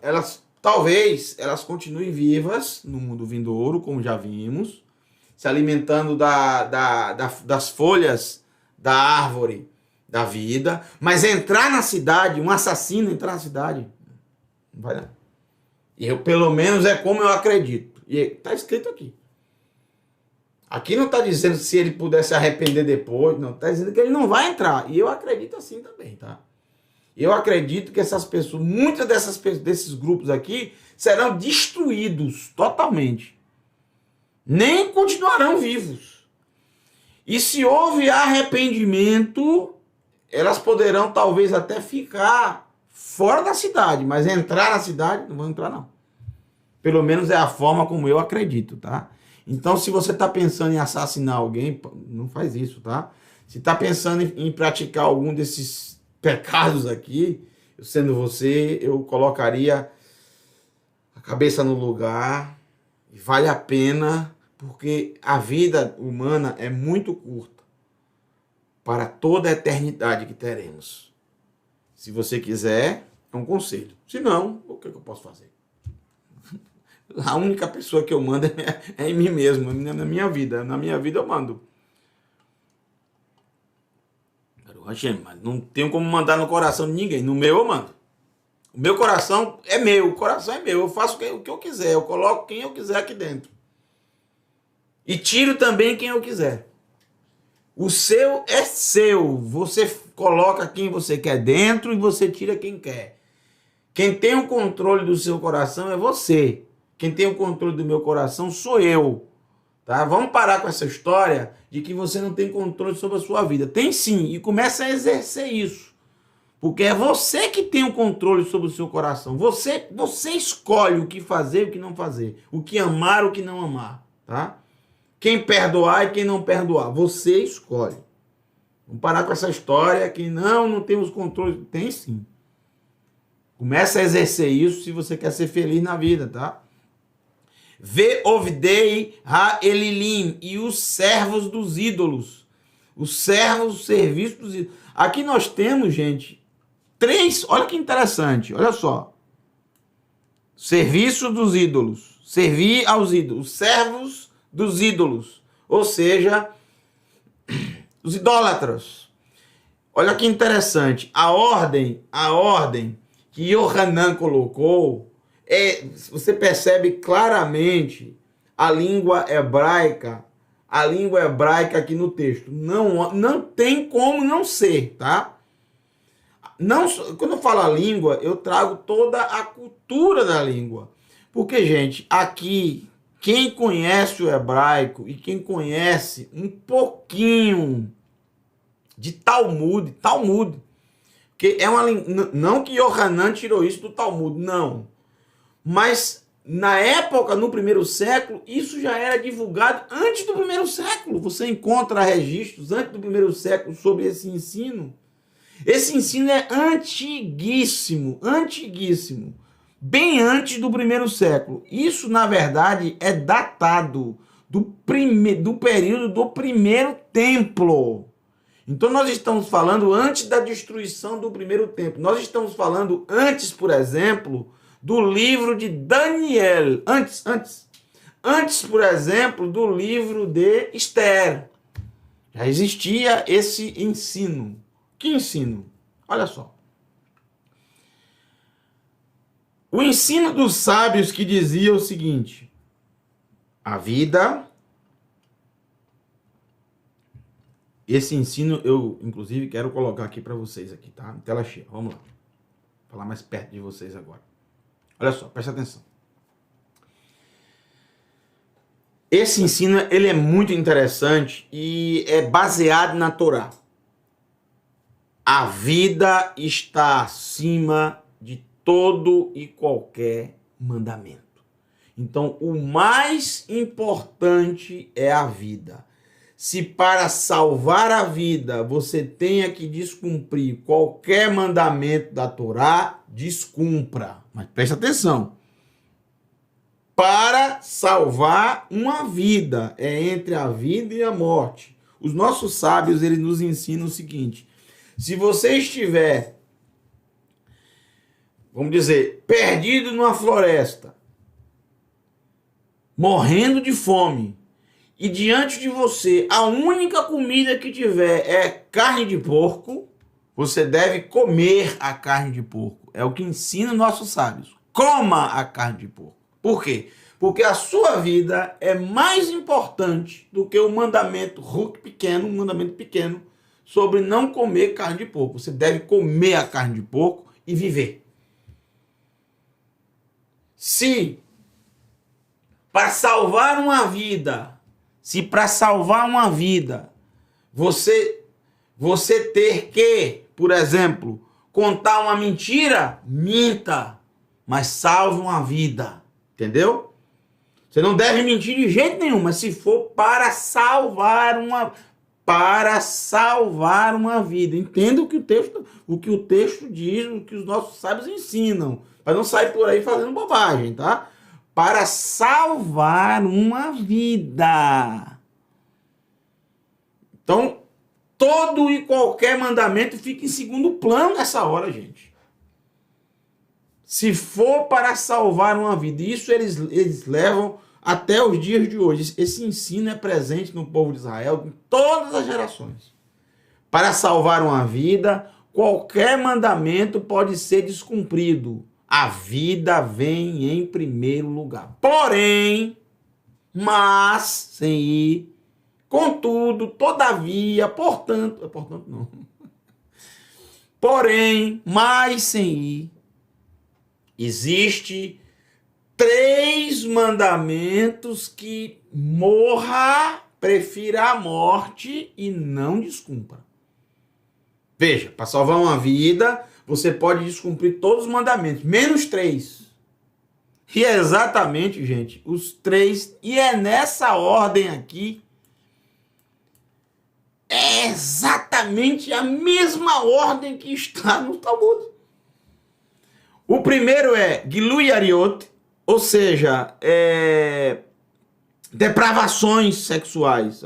Talvez elas continuem vivas no mundo vindouro, como já vimos, se alimentando das folhas da árvore da vida, mas entrar na cidade, um assassino entrar na cidade, não vai não. Pelo menos é como eu acredito. E está escrito aqui. Aqui não está dizendo se ele puder se arrepender depois, não. Está dizendo que ele não vai entrar. E eu acredito assim também, tá? Eu acredito que essas pessoas, muitas desses grupos aqui, serão destruídos totalmente. Nem continuarão vivos. E se houve arrependimento, elas poderão talvez até ficar fora da cidade, mas entrar na cidade, não vão entrar não. Pelo menos é a forma como eu acredito, tá? Então, se você está pensando em assassinar alguém, não faz isso, tá? Se está pensando em praticar algum desses pecados aqui, sendo você, eu colocaria a cabeça no lugar, e vale a pena, porque a vida humana é muito curta para toda a eternidade que teremos. Se você quiser, é um conselho. Se não, o que eu posso fazer? A única pessoa que eu mando é em mim mesmo, na minha vida. Na minha vida eu mando. Mas não tenho como mandar no coração de ninguém. No meu eu mando. O meu coração é meu. O coração é meu. Eu faço o que eu quiser. Eu coloco quem eu quiser aqui dentro. E tiro também quem eu quiser. O seu é seu. Você coloca quem você quer dentro e você tira quem quer. Quem tem o controle do seu coração é você. Quem tem o controle do meu coração sou eu. Tá? Vamos parar com essa história de que você não tem controle sobre a sua vida. Tem sim, e começa a exercer isso. Porque é você que tem o controle sobre o seu coração. Você escolhe o que fazer e o que não fazer. O que amar e o que não amar. Tá? Quem perdoar e quem não perdoar. Você escolhe. Vamos parar com essa história que não temos controle. Tem sim. Começa a exercer isso se você quer ser feliz na vida, tá? Ve'ovidei ha'elilim, e os servos dos ídolos. Os servos, o serviço dos ídolos. Aqui nós temos, gente, 3, olha que interessante, olha só. Serviço dos ídolos, servir aos ídolos, servos dos ídolos, ou seja, os idólatras. Olha que interessante, a ordem que Yohanan colocou, você percebe claramente a língua hebraica aqui no texto. Não tem como não ser, tá? Não, quando eu falo a língua, eu trago toda a cultura da língua. Porque, gente, aqui, quem conhece o hebraico e quem conhece um pouquinho de Talmud, que é uma língua, não que Yohanan tirou isso do Talmud, não. Mas, na época, no primeiro século, isso já era divulgado antes do primeiro século. Você encontra registros antes do primeiro século sobre esse ensino. Esse ensino é antiguíssimo, bem antes do primeiro século. Isso, na verdade, é datado do período do primeiro templo. Então, nós estamos falando antes da destruição do primeiro templo. Nós estamos falando antes, por exemplo, do livro de Daniel. Antes, por exemplo, do livro de Esther. Já existia esse ensino. Que ensino? Olha só. O ensino dos sábios que dizia o seguinte: a vida. Esse ensino eu, inclusive, quero colocar aqui para vocês aqui, tá? Tela cheia. Vamos lá. Vou falar mais perto de vocês agora. Olha só, presta atenção. Esse ensino, ele é muito interessante e é baseado na Torá. A vida está acima de todo e qualquer mandamento. Então, o mais importante é a vida. Se para salvar a vida você tenha que descumprir qualquer mandamento da Torá, descumpra. Mas preste atenção. Para salvar uma vida, é entre a vida e a morte. Os nossos sábios, eles nos ensinam o seguinte: se você estiver, vamos dizer, perdido numa floresta, morrendo de fome, e diante de você a única comida que tiver é carne de porco, você deve comer a carne de porco. É o que ensina nossos sábios. Coma a carne de porco. Por quê? Porque a sua vida é mais importante do que o mandamento pequeno, sobre não comer carne de porco. Você deve comer a carne de porco e viver. Se para salvar uma vida, você ter que, por exemplo, contar uma mentira, minta, mas salve uma vida. Entendeu? Você não deve mentir de jeito nenhum, mas se for para salvar uma vida. Entenda o que o texto diz, o que os nossos sábios ensinam, para não sair por aí fazendo bobagem, tá? Para salvar uma vida. Então, todo e qualquer mandamento fica em segundo plano nessa hora, gente. Se for para salvar uma vida, isso eles levam até os dias de hoje. Esse ensino é presente no povo de Israel em todas as gerações. Para salvar uma vida, qualquer mandamento pode ser descumprido. A vida vem em primeiro lugar. Porém, mas, sem ir, contudo, todavia, portanto não. Porém, mas sem ir, existe 3 mandamentos que prefira a morte e não descumpra. Veja, para salvar uma vida, você pode descumprir todos os mandamentos, menos 3. E é exatamente, gente, os 3, e é nessa ordem aqui, é exatamente a mesma ordem que está no Talmud. O primeiro é Gilui Ariot, ou seja, depravações sexuais.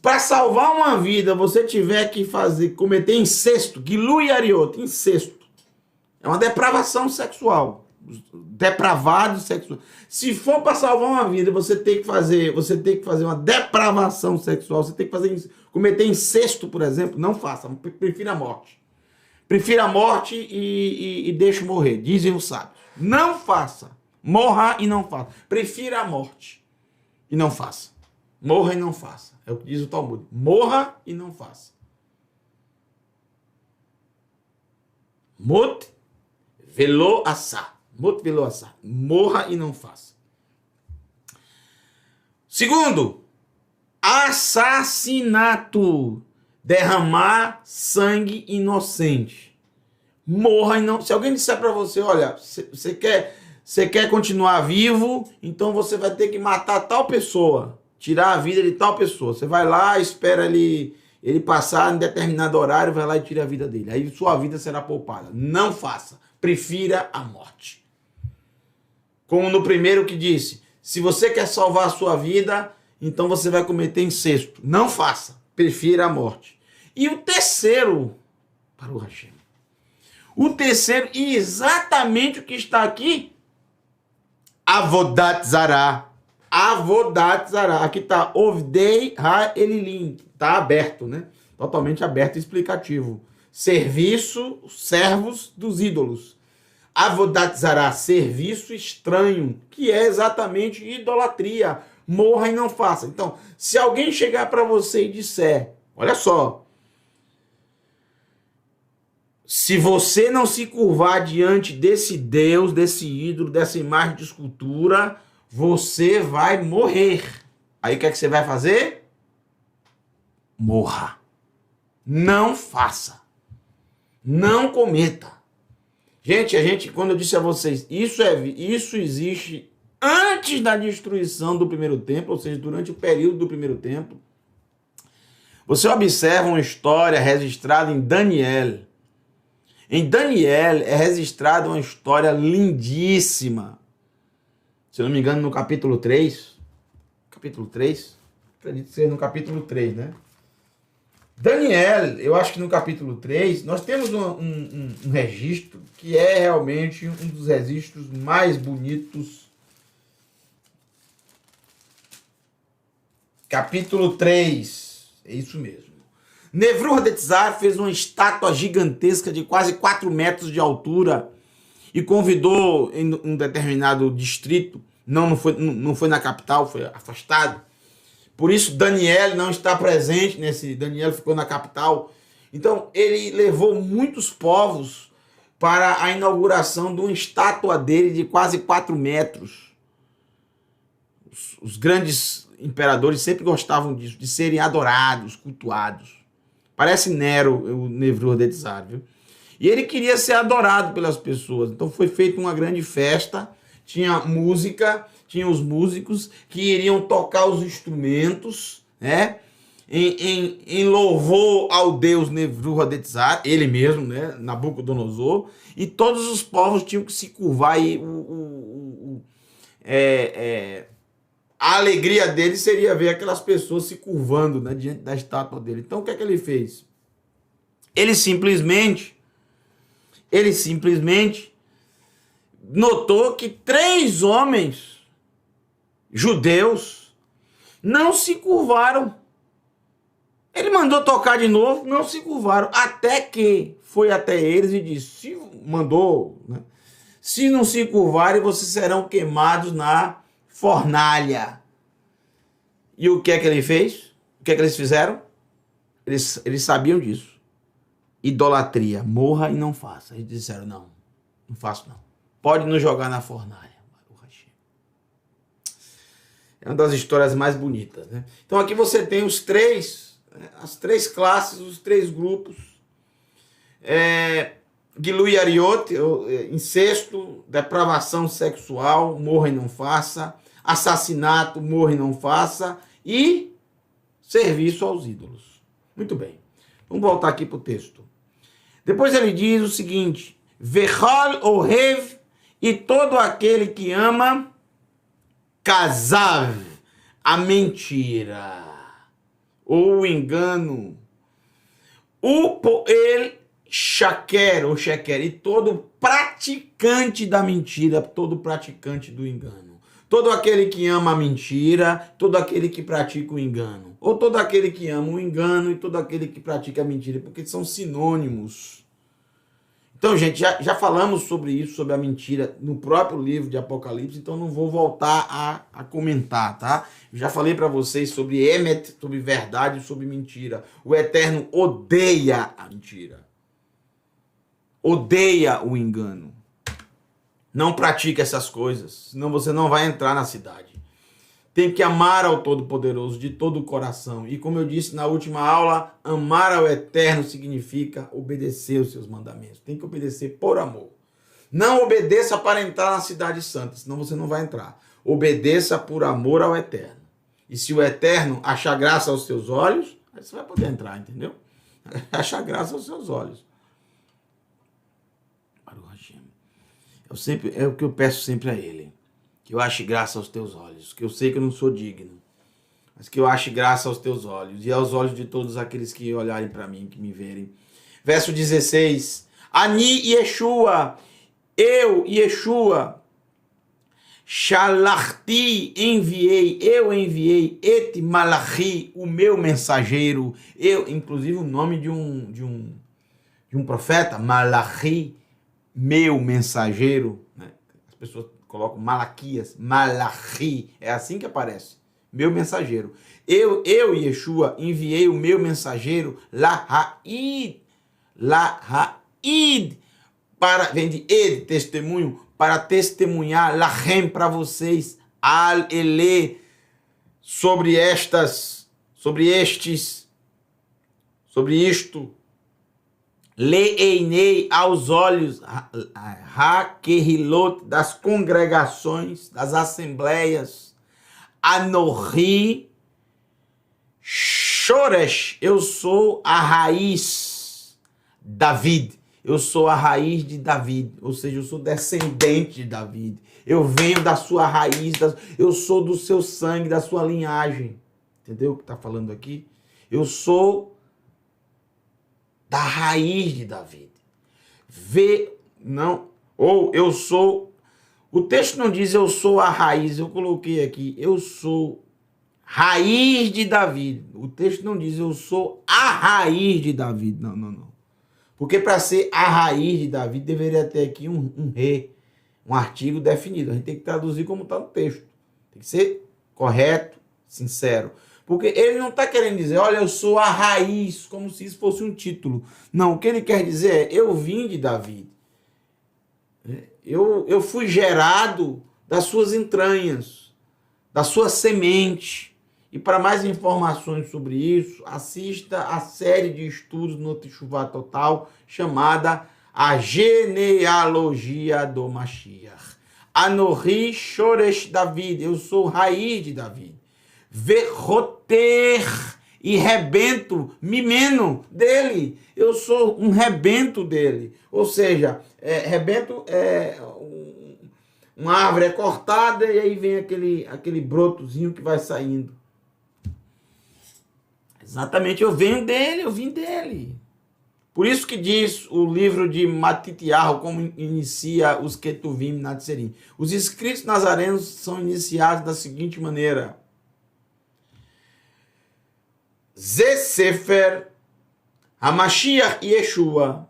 Para salvar uma vida, você tiver que cometer incesto, Gilui Ariot, incesto. É uma depravação sexual. Depravado sexual. Se for para salvar uma vida, você tem que fazer uma depravação sexual, você tem que cometer incesto, por exemplo, não faça, prefira a morte. Prefira a morte e deixe morrer, dizem os sábios. Não faça. Morra e não faça. Prefira a morte e não faça. Morra e não faça. É o que diz o Talmud. Morra e não faça. Mot velo assá. Mot velo assá. Morra e não faça. Segundo, assassinato. Derramar sangue inocente. Morra e não... Se alguém disser para você, olha, você quer continuar vivo, então você vai ter que matar tal pessoa, tirar a vida de tal pessoa. Você vai lá, espera ele passar em determinado horário, vai lá e tira a vida dele. Aí sua vida será poupada. Não faça. Prefira a morte. Como no primeiro que disse, se você quer salvar a sua vida, então você vai cometer incesto. Não faça. Prefira a morte. E o terceiro, para o Hashem. O terceiro, e exatamente o que está aqui, Avodat Zará. Avodat Zará. Aqui está Ovdei Ha-Elilim. Está aberto, né? Totalmente aberto e explicativo. Serviço, servos dos ídolos. Avodat Zará, serviço estranho, que é exatamente idolatria. Morra e não faça. Então, se alguém chegar para você e disser, olha só, se você não se curvar diante desse Deus, desse ídolo, dessa imagem de escultura, você vai morrer. Aí o que é que você vai fazer? Morra. Não faça. Não cometa. Gente, quando eu disse a vocês, isso existe antes da destruição do primeiro templo, ou seja, durante o período do primeiro templo. Você observa uma história registrada em Daniel. Em Daniel é registrada uma história lindíssima. Se eu não me engano, no capítulo 3. Capítulo 3? Acredito que seja no capítulo 3, né? Daniel, eu acho que no capítulo 3, nós temos um registro que é realmente um dos registros mais bonitos. Capítulo 3, é isso mesmo. Nebuchadnezzar fez uma estátua gigantesca de quase 4 metros de altura e convidou em um determinado distrito, não foi na capital, foi afastado. Por isso Daniel não está presente Daniel ficou na capital. Então ele levou muitos povos para a inauguração de uma estátua dele de quase 4 metros. Os grandes imperadores sempre gostavam disso, de serem adorados, cultuados. Parece Nero, o Nebuchadnezzar, viu? E ele queria ser adorado pelas pessoas. Então foi feita uma grande festa, tinha música, tinha os músicos que iriam tocar os instrumentos, né? Em louvor ao Deus Nebuchadnezzar, ele mesmo, né? Nabucodonosor, e todos os povos tinham que se curvar e a alegria dele seria ver aquelas pessoas se curvando, né, diante da estátua dele. Então, o que é que ele fez? Ele simplesmente notou que 3 homens judeus não se curvaram. Ele mandou tocar de novo, não se curvaram, até que foi até eles e disse, se não se curvarem, vocês serão queimados na fornalha. E o que é que ele fez? O que é que eles fizeram? Eles sabiam disso. Idolatria. Morra e não faça. Eles disseram, não faço não. Pode nos jogar na fornalha. É uma das histórias mais bonitas, né? Então aqui você tem as 3 classes, os 3 grupos Gilui Ariot, incesto, depravação sexual, morra e não faça, assassinato, morra e não faça, e serviço aos ídolos. Muito bem. Vamos voltar aqui para o texto. Depois ele diz o seguinte: Vechol ohev, e todo aquele que ama, kazav, a mentira, ou o engano, o poel shaker, ou sheker, e todo praticante da mentira, todo praticante do engano. Todo aquele que ama a mentira, todo aquele que pratica o engano. Ou todo aquele que ama o engano e todo aquele que pratica a mentira, porque são sinônimos. Então, gente, já falamos sobre isso, sobre a mentira, no próprio livro de Apocalipse, então não vou voltar a comentar, tá? Já falei para vocês sobre emet, sobre verdade, sobre mentira. O Eterno odeia a mentira. Odeia o engano. Não pratique essas coisas, senão você não vai entrar na cidade. Tem que amar ao Todo-Poderoso de todo o coração. E como eu disse na última aula, amar ao Eterno significa obedecer os seus mandamentos. Tem que obedecer por amor. Não obedeça para entrar na cidade santa, senão você não vai entrar. Obedeça por amor ao Eterno. E se o Eterno achar graça aos seus olhos, aí você vai poder entrar, entendeu? Achar graça aos seus olhos. É o que eu peço sempre a ele. Que eu ache graça aos teus olhos. Que eu sei que eu não sou digno. Mas que eu ache graça aos teus olhos. E aos olhos de todos aqueles que olharem para mim, que me verem. Verso 16. Ani Yeshua. Eu, Yeshua. Shalachti, enviei. Eu enviei. Et Malachi, o meu mensageiro. Eu, inclusive o nome de um profeta. Malachi. Meu mensageiro, né? As pessoas colocam Malaquias, Malachi, é assim que aparece, meu mensageiro. Eu, Yeshua, enviei o meu mensageiro, Lahaid, vem de Ed, testemunho, para testemunhar, Lahem, para vocês, Al Ele, sobre isto, Leeinei aos olhos, Hakehilot, das congregações, das assembleias, Anorri, Shoresh, eu sou a raiz, David, eu sou a raiz de David, ou seja, eu sou descendente de David, eu venho da sua raiz, eu sou do seu sangue, da sua linhagem, entendeu o que está falando aqui? Eu sou da raiz de David. Eu sou, o texto não diz eu sou a raiz, eu coloquei aqui, eu sou raiz de David. O texto não diz eu sou a raiz de David, não. Porque para ser a raiz de David, deveria ter aqui um re, um artigo definido. A gente tem que traduzir como está no texto. Tem que ser correto, sincero. Porque ele não está querendo dizer, olha, eu sou a raiz, como se isso fosse um título. Não, o que ele quer dizer é, eu vim de Davi. Eu fui gerado das suas entranhas, da sua semente. E para mais informações sobre isso, assista a série de estudos no Teshuvah Total, chamada A Genealogia do Mashiach. Anorri Shoresh David, eu sou raiz de Davi. Verroter, e rebento, mimeno dele. Eu sou um rebento dele. Ou seja, rebento é uma árvore cortada e aí vem aquele brotozinho que vai saindo. Exatamente, eu vim dele. Por isso que diz o livro de Matitiahu, como inicia os Ketuvim Natserim. Os escritos nazarenos são iniciados da seguinte maneira: Ze Sefer HaMashiach Yeshua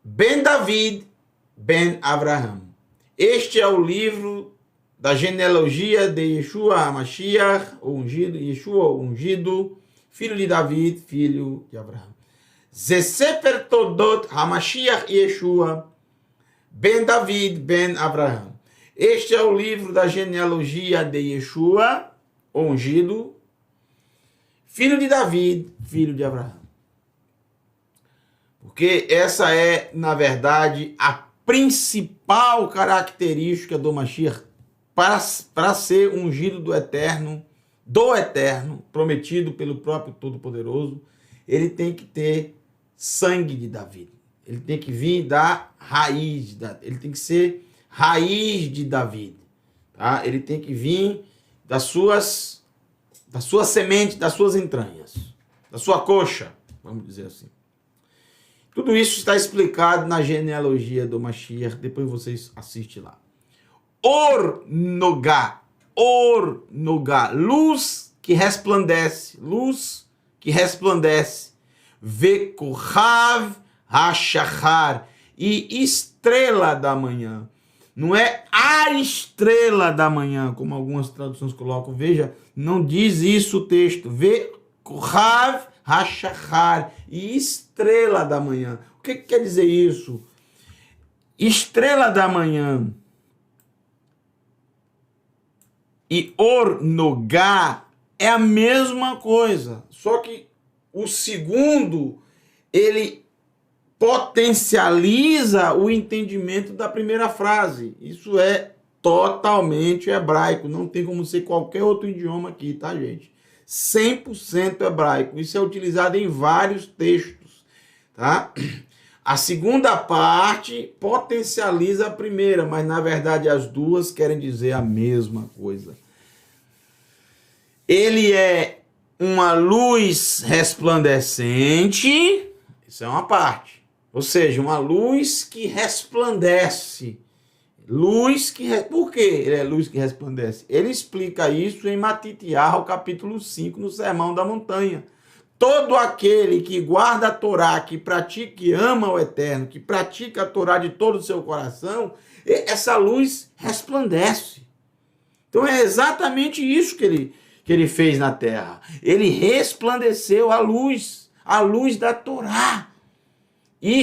Ben David Ben Abraham. Este é o livro da genealogia de Yeshua HaMashiach, o ungido, Yeshua o ungido, filho de David, filho de Abraham. Ze Sefer Todot HaMashiach Yeshua Ben David Ben Abraham. Este é o livro da genealogia de Yeshua, o ungido, filho de David, filho de Abraão. Porque essa é, na verdade, a principal característica do Mashiach para ser ungido do Eterno, prometido pelo próprio Todo-Poderoso. Ele tem que ter sangue de Davi. Ele tem que vir da raiz, ele tem que ser raiz de Davi. Tá? Ele tem que vir da sua semente, das suas entranhas, da sua coxa, vamos dizer assim. Tudo isso está explicado na genealogia do Mashiach, depois vocês assistem lá. Or Nogá, luz que resplandece, Vekohav Hashachar, e estrela da manhã. Não é a estrela da manhã, como algumas traduções colocam. Veja, não diz isso o texto. Vekohav Hashachar, e estrela da manhã. O que quer dizer isso? Estrela da manhã e Or Nogá é a mesma coisa, só que o segundo, ele potencializa o entendimento da primeira frase. Isso é totalmente hebraico, não tem como ser qualquer outro idioma aqui, tá, gente? 100% hebraico. Isso é utilizado em vários textos, tá? A segunda parte potencializa a primeira, mas na verdade as duas querem dizer a mesma coisa. Ele é uma luz resplandecente, isso é uma parte. Ou seja, uma luz que resplandece. Por que ele é luz que resplandece? Ele explica isso em Matitiah, capítulo 5, no Sermão da Montanha. Todo aquele que guarda a Torá, que pratica, que ama o Eterno, que pratica a Torá de todo o seu coração, essa luz resplandece. Então é exatamente isso que ele fez na terra. Ele resplandeceu a luz da Torá. E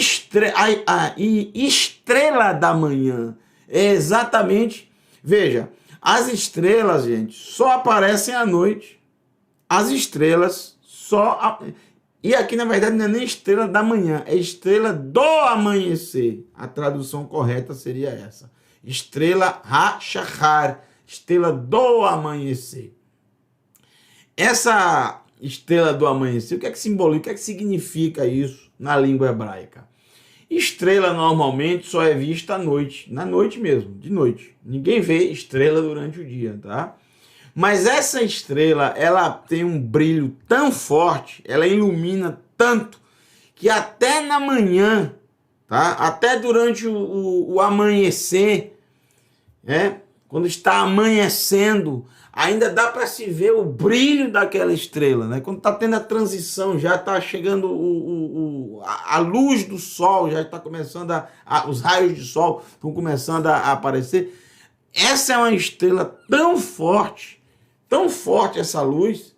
estrela da manhã. É exatamente, veja, as estrelas, gente, só aparecem à noite. As estrelas e aqui, na verdade, não é nem estrela da manhã, é estrela do amanhecer. A tradução correta seria essa. Estrela Ha-Shachar, estrela do amanhecer. Essa estrela do amanhecer, o que é que simboliza, o que é que significa isso na língua hebraica? Estrela normalmente só é vista à noite, na noite mesmo, de noite. Ninguém vê estrela durante o dia, tá? Mas essa estrela, ela tem um brilho tão forte, ela ilumina tanto, que até na manhã, tá? Até durante o amanhecer, né? Quando está amanhecendo, ainda dá para se ver o brilho daquela estrela, né? Quando está tendo a transição, já está chegando a luz do sol, já está começando os raios de sol estão começando a aparecer. Essa é uma estrela tão forte essa luz,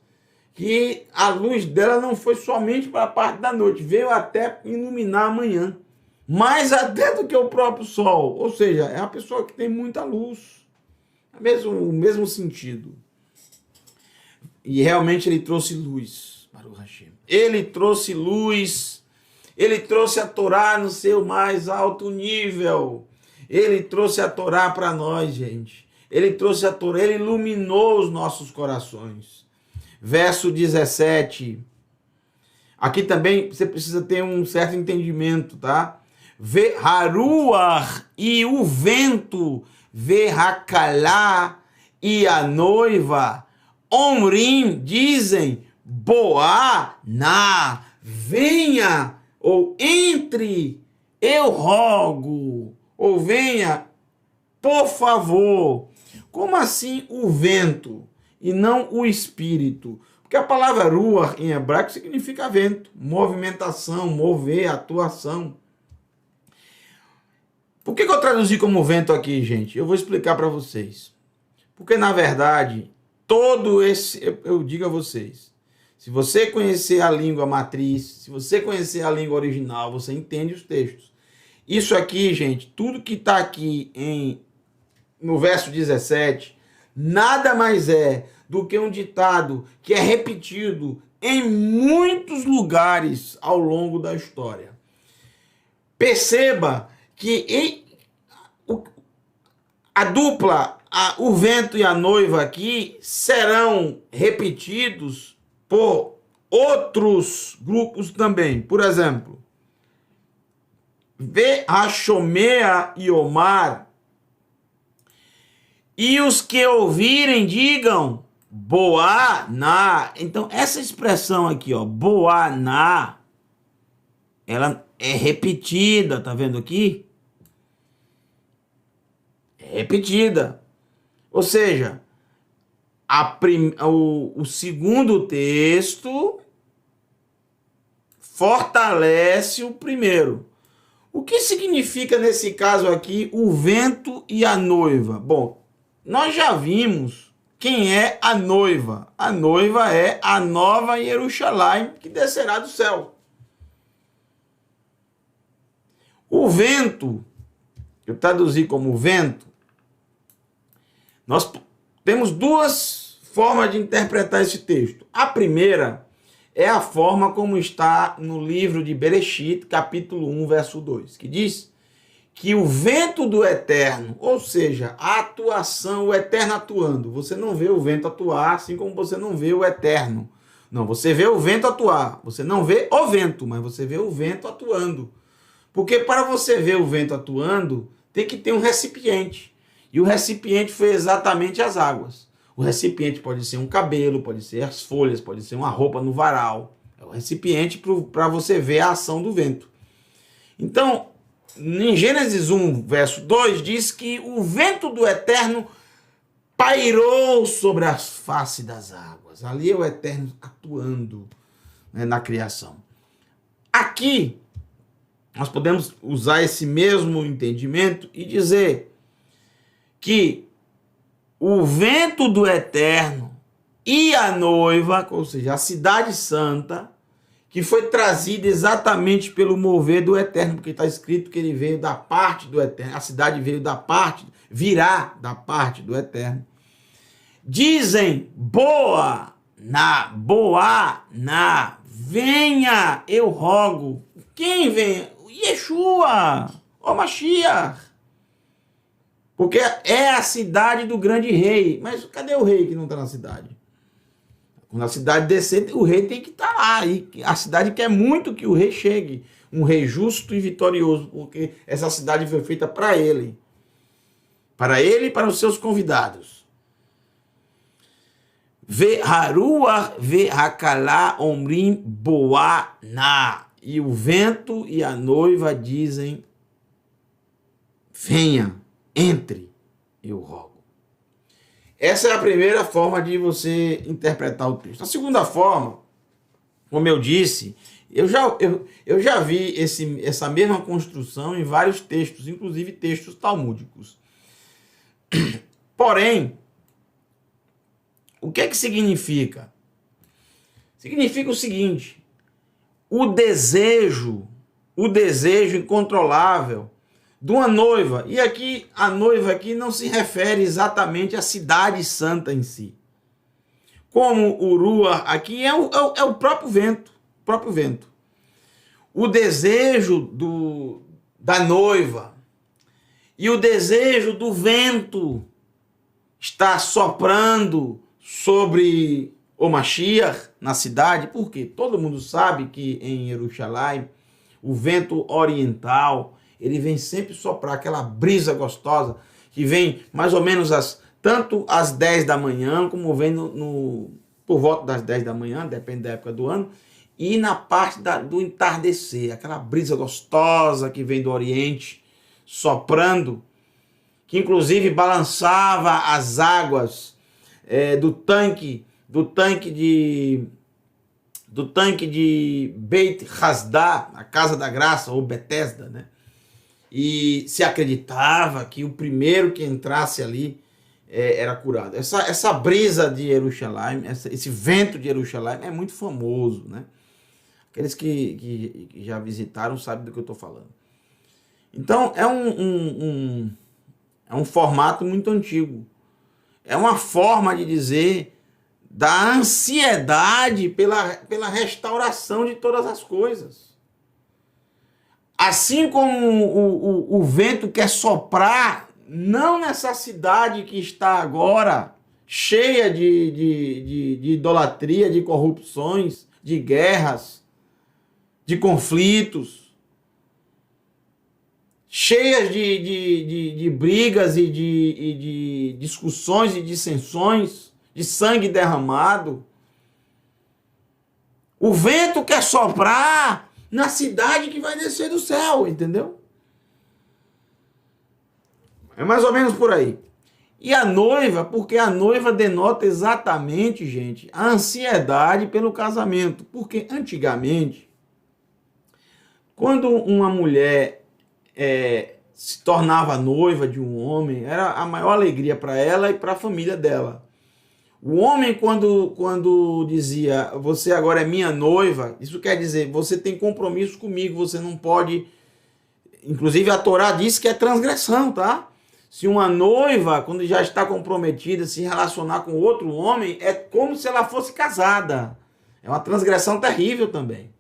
que a luz dela não foi somente para a parte da noite, veio até iluminar a manhã, mais até do que o próprio sol. Ou seja, é uma pessoa que tem muita luz. O mesmo sentido. E realmente ele trouxe luz para o Hashem. Ele trouxe luz. Ele trouxe a Torá no seu mais alto nível. Ele trouxe a Torá para nós, gente. Ele trouxe a Torá, ele iluminou os nossos corações. Verso 17. Aqui também você precisa ter um certo entendimento, tá? Haruach, e o vento, Hakalá, e a noiva, Omrim, dizem, Boá, na, venha, ou entre, eu rogo, ou venha, por favor. Como assim o vento e não o espírito? Porque a palavra ruach em hebraico significa vento, movimentação, mover, atuação. Por que eu traduzi como vento aqui, gente? Eu vou explicar para vocês. Porque, na verdade, eu digo a vocês, se você conhecer a língua matriz, se você conhecer a língua original, você entende os textos. Isso aqui, gente, tudo que está aqui no verso 17, nada mais é do que um ditado que é repetido em muitos lugares ao longo da história. Perceba que a dupla, o vento e a noiva aqui serão repetidos por outros grupos também. Por exemplo, Ve-Hashomea e Omar. E os que ouvirem digam Boa-na. Então, essa expressão aqui, ó, Boa-na, ela é repetida, tá vendo aqui? É repetida. Ou seja, o segundo texto fortalece o primeiro. O que significa nesse caso aqui o vento e a noiva? Bom, nós já vimos quem é a noiva. A noiva é a nova Jerusalém que descerá do céu. O vento, eu traduzi como vento, nós temos duas formas de interpretar esse texto. A primeira é a forma como está no livro de Bereshit, capítulo 1, verso 2, que diz que o vento do eterno, ou seja, a atuação, o eterno atuando, você não vê o vento atuar, assim como você não vê o eterno. Não, você vê o vento atuar, você não vê o vento, mas você vê o vento atuando. Porque para você ver o vento atuando, tem que ter um recipiente. E o recipiente foi exatamente as águas. O recipiente pode ser um cabelo, pode ser as folhas, pode ser uma roupa no varal. É o recipiente para você ver a ação do vento. Então, em Gênesis 1, verso 2, diz que o vento do eterno pairou sobre a face das águas. Ali é o eterno atuando, né, na criação. Aqui, nós podemos usar esse mesmo entendimento e dizer que o vento do eterno e a noiva, ou seja, a cidade santa, que foi trazida exatamente pelo mover do eterno, porque está escrito que ele veio da parte do eterno, a cidade veio da parte, virá da parte do eterno. Dizem, boa na, venha, eu rogo. Quem vem? Yeshua, o Mashiach. Porque é a cidade do grande rei. Mas cadê o rei que não está na cidade? Quando a cidade descer, o rei tem que estar lá. E a cidade quer muito que o rei chegue. Um rei justo e vitorioso. Porque essa cidade foi feita para ele. Para ele e para os seus convidados. Ve'haruach ve'hakalá omrim boá-na. E o vento e a noiva dizem, venha, entre, eu rogo. Essa é a primeira forma de você interpretar o texto. A segunda forma, como eu disse, eu já vi essa mesma construção em vários textos, inclusive textos talmúdicos. Porém, o que é que significa? Significa o seguinte: o desejo incontrolável de uma noiva. E aqui, a noiva aqui não se refere exatamente à cidade santa em si. Como o Ruach aqui é o próprio vento. O desejo da noiva e o desejo do vento está soprando sobre o Mashiach na cidade, porque todo mundo sabe que em Jerusalém o vento oriental ele vem sempre soprar aquela brisa gostosa que vem mais ou menos tanto às 10 da manhã como vem por volta das 10 da manhã, depende da época do ano, e na parte do entardecer, aquela brisa gostosa que vem do Oriente soprando, que inclusive balançava as águas do tanque de Beit Hasda, a Casa da Graça, ou Betesda, né? E se acreditava que o primeiro que entrasse ali era curado. Essa brisa de Jerusalém, esse vento de Jerusalém é muito famoso, né? Aqueles que já visitaram sabem do que eu estou falando. Então, é um formato muito antigo. É uma forma de dizer da ansiedade pela restauração de todas as coisas. Assim como o vento quer soprar, não nessa cidade que está agora, cheia de idolatria, de corrupções, de guerras, de conflitos, cheias de brigas e de discussões e dissensões, de sangue derramado. O vento quer soprar na cidade que vai descer do céu, entendeu? É mais ou menos por aí. E a noiva, porque a noiva denota exatamente, gente, a ansiedade pelo casamento. Porque antigamente, quando uma mulher se tornava noiva de um homem, era a maior alegria para ela e para a família dela. O homem, quando dizia, você agora é minha noiva, isso quer dizer, você tem compromisso comigo, você não pode... Inclusive a Torá diz que é transgressão, tá? Se uma noiva, quando já está comprometida, se relacionar com outro homem, é como se ela fosse casada. É uma transgressão terrível também.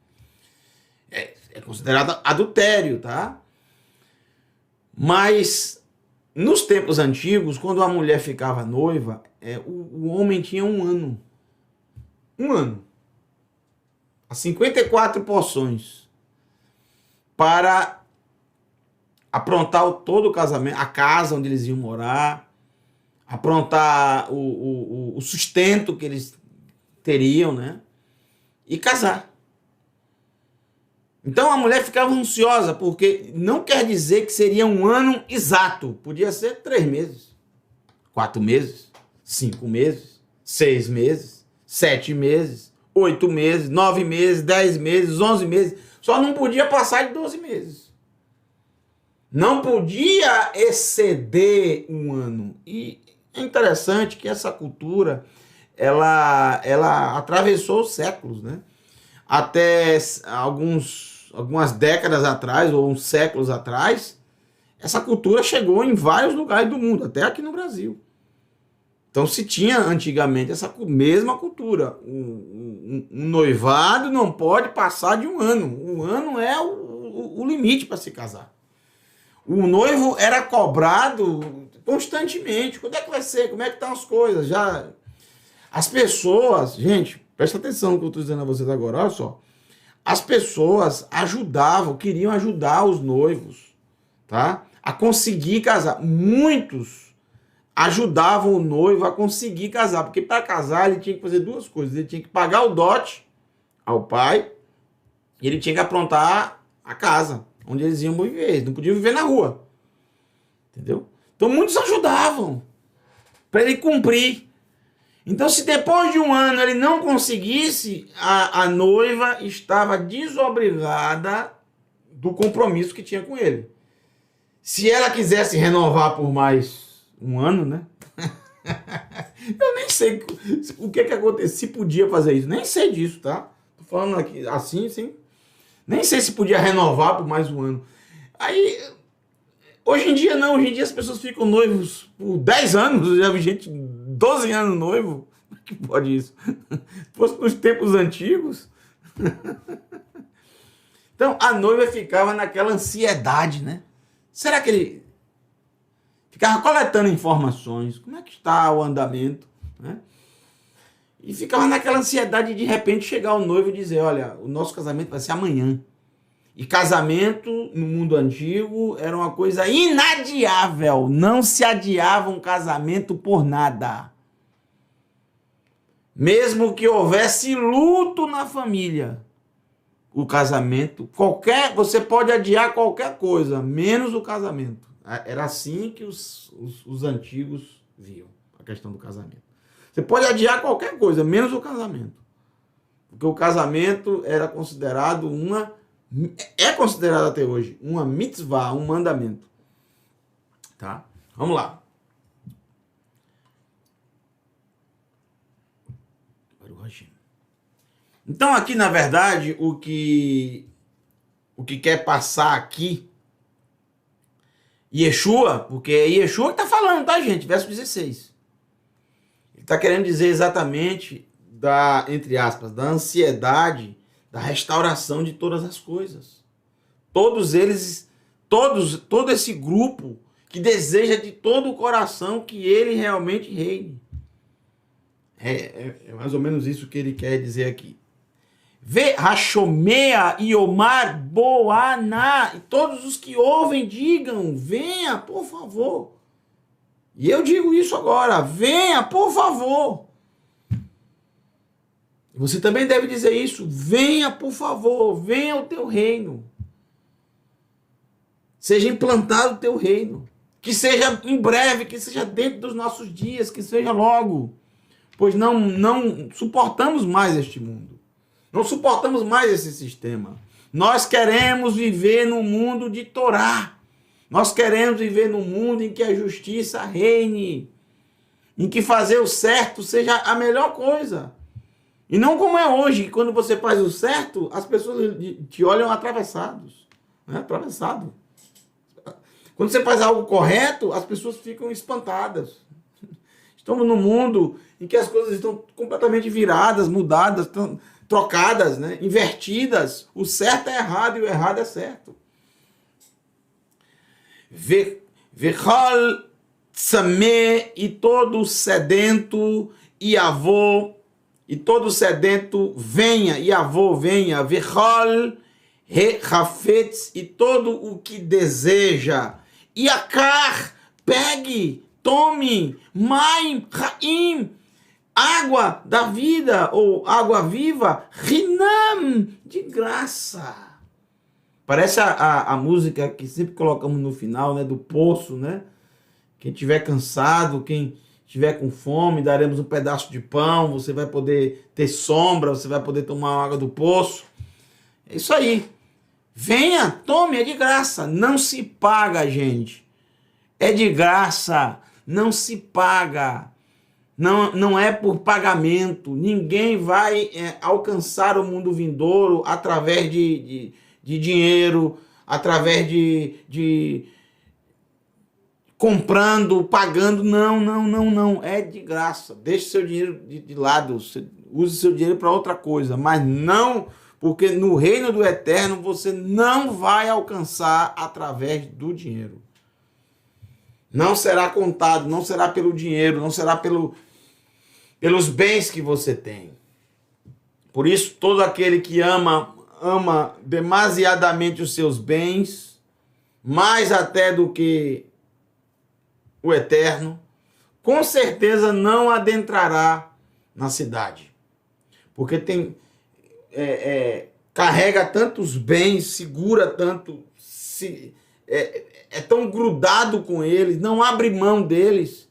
É considerado adultério, tá? Mas nos tempos antigos, quando a mulher ficava noiva, o homem tinha um ano. Um ano. As 54 porções para aprontar todo o casamento, a casa onde eles iam morar, aprontar o sustento que eles teriam, né? E casar. Então a mulher ficava ansiosa, porque não quer dizer que seria um ano exato. Podia ser 3 meses, 4 meses, 5 meses, 6 meses, 7 meses, 8 meses, 9 meses, 10 meses, 11 meses. Só não podia passar de 12 meses. Não podia exceder um ano. E é interessante que essa cultura, ela atravessou os séculos, né? Até algumas décadas atrás, ou uns séculos atrás, essa cultura chegou em vários lugares do mundo, até aqui no Brasil. Então se tinha antigamente essa mesma cultura. Um noivado não pode passar de um ano. Um ano é o limite para se casar. O noivo era cobrado constantemente. Quando é que vai ser? Como é que estão as coisas? Já as pessoas, gente, presta atenção no que eu estou dizendo a vocês agora, olha só. As pessoas ajudavam, queriam ajudar os noivos, tá? A conseguir casar. Muitos ajudavam o noivo a conseguir casar, porque para casar ele tinha que fazer 2 coisas. Ele tinha que pagar o dote ao pai e ele tinha que aprontar a casa onde eles iam viver. Eles não podiam viver na rua. Entendeu? Então muitos ajudavam para ele cumprir. Então se depois de um ano ele não conseguisse, a noiva estava desobrigada do compromisso que tinha com ele. Se ela quisesse renovar por mais um ano, né? Eu nem sei o que aconteceu, se podia fazer isso. Nem sei disso, tá? Tô falando aqui assim, sim. Nem sei se podia renovar por mais um ano. Aí, hoje em dia não. Hoje em dia as pessoas ficam noivos por 10 anos. Eu já vi gente 12 anos noivo. Como é que pode isso? Se fosse nos tempos antigos. Então, a noiva ficava naquela ansiedade, né? Será que ele ficava coletando informações? Como é que está o andamento, né? E ficava naquela ansiedade de repente chegar o noivo e dizer, olha, o nosso casamento vai ser amanhã. E casamento, no mundo antigo, era uma coisa inadiável. Não se adiava um casamento por nada. Mesmo que houvesse luto na família, o casamento, você pode adiar qualquer coisa, menos o casamento. Era assim que os antigos viam a questão do casamento. Você pode adiar qualquer coisa, menos o casamento. Porque o casamento era considerado é considerado até hoje uma mitzvah, um mandamento. Tá? Vamos lá. Então aqui, na verdade, o que quer passar aqui, Yeshua, porque é Yeshua que está falando, tá, gente? Verso 16. Está querendo dizer exatamente entre aspas, da ansiedade, da restauração de todas as coisas. Todos eles, todo esse grupo que deseja de todo o coração que ele realmente reine. É mais ou menos isso que ele quer dizer aqui. Vê Rachomea e Omar Boaná. E todos os que ouvem digam, venha, por favor. E eu digo isso agora, venha, por favor. Você também deve dizer isso, venha, por favor, venha o teu reino. Seja implantado o teu reino. Que seja em breve, que seja dentro dos nossos dias, que seja logo. Pois não suportamos mais este mundo. Não suportamos mais esse sistema. Nós queremos viver num mundo de Torá. Nós queremos viver num mundo em que a justiça reine. Em que fazer o certo seja a melhor coisa. E não como é hoje, que quando você faz o certo, as pessoas te olham atravessados. Né? Atravessado. Quando você faz algo correto, as pessoas ficam espantadas. Estamos num mundo em que as coisas estão completamente viradas, mudadas, trocadas, né? Invertidas. O certo é errado e o errado é certo. Vechol tzameh, e todo sedento, e avô, e todo sedento venha, e avô venha. Vechol rechafetz, e todo o que deseja. E akar, pegue, tome, maim, raim, água da vida, ou água viva, rinam, de graça. Parece a música que sempre colocamos no final, né, do poço, né? Quem estiver cansado, quem estiver com fome, daremos um pedaço de pão, você vai poder ter sombra, você vai poder tomar água do poço. É isso aí. Venha, tome, é de graça. Não se paga, gente. É de graça. Não se paga. Não é por pagamento. Ninguém vai alcançar o mundo vindouro através de dinheiro, através de comprando, pagando. Não. É de graça. Deixe seu dinheiro de lado. Use seu dinheiro para outra coisa. Mas não, porque no reino do eterno você não vai alcançar através do dinheiro. Não será contado, não será pelo dinheiro, não será pelos bens que você tem. Por isso, todo aquele que ama demasiadamente os seus bens, mais até do que o eterno, com certeza não adentrará na cidade. Porque carrega tantos bens, segura tanto, é tão grudado com eles, não abre mão deles.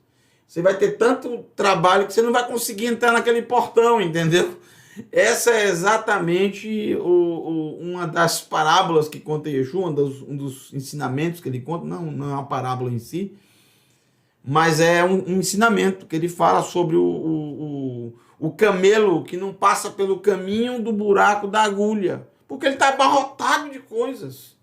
Você vai ter tanto trabalho que você não vai conseguir entrar naquele portão, entendeu? Essa é exatamente uma das parábolas que conta Yeshua, um dos ensinamentos que ele conta. Não é uma parábola em si, mas é um ensinamento que ele fala sobre o camelo que não passa pelo caminho do buraco da agulha, porque ele está abarrotado de coisas.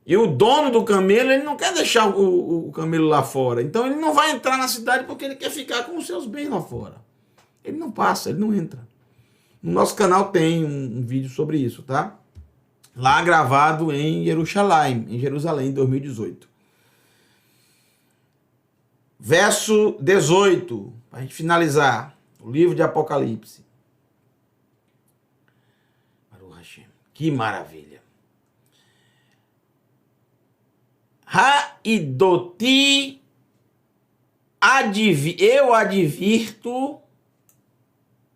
E o dono do camelo, ele não quer deixar o camelo lá fora. Então ele não vai entrar na cidade porque ele quer ficar com os seus bens lá fora. Ele não passa, ele não entra. No nosso canal tem um vídeo sobre isso, tá? Lá gravado em Jerusalém, em 2018. Verso 18, para a gente finalizar. O livro de Apocalipse. Baruch Hashem. Que maravilha. Ha'idoti, eu advirto,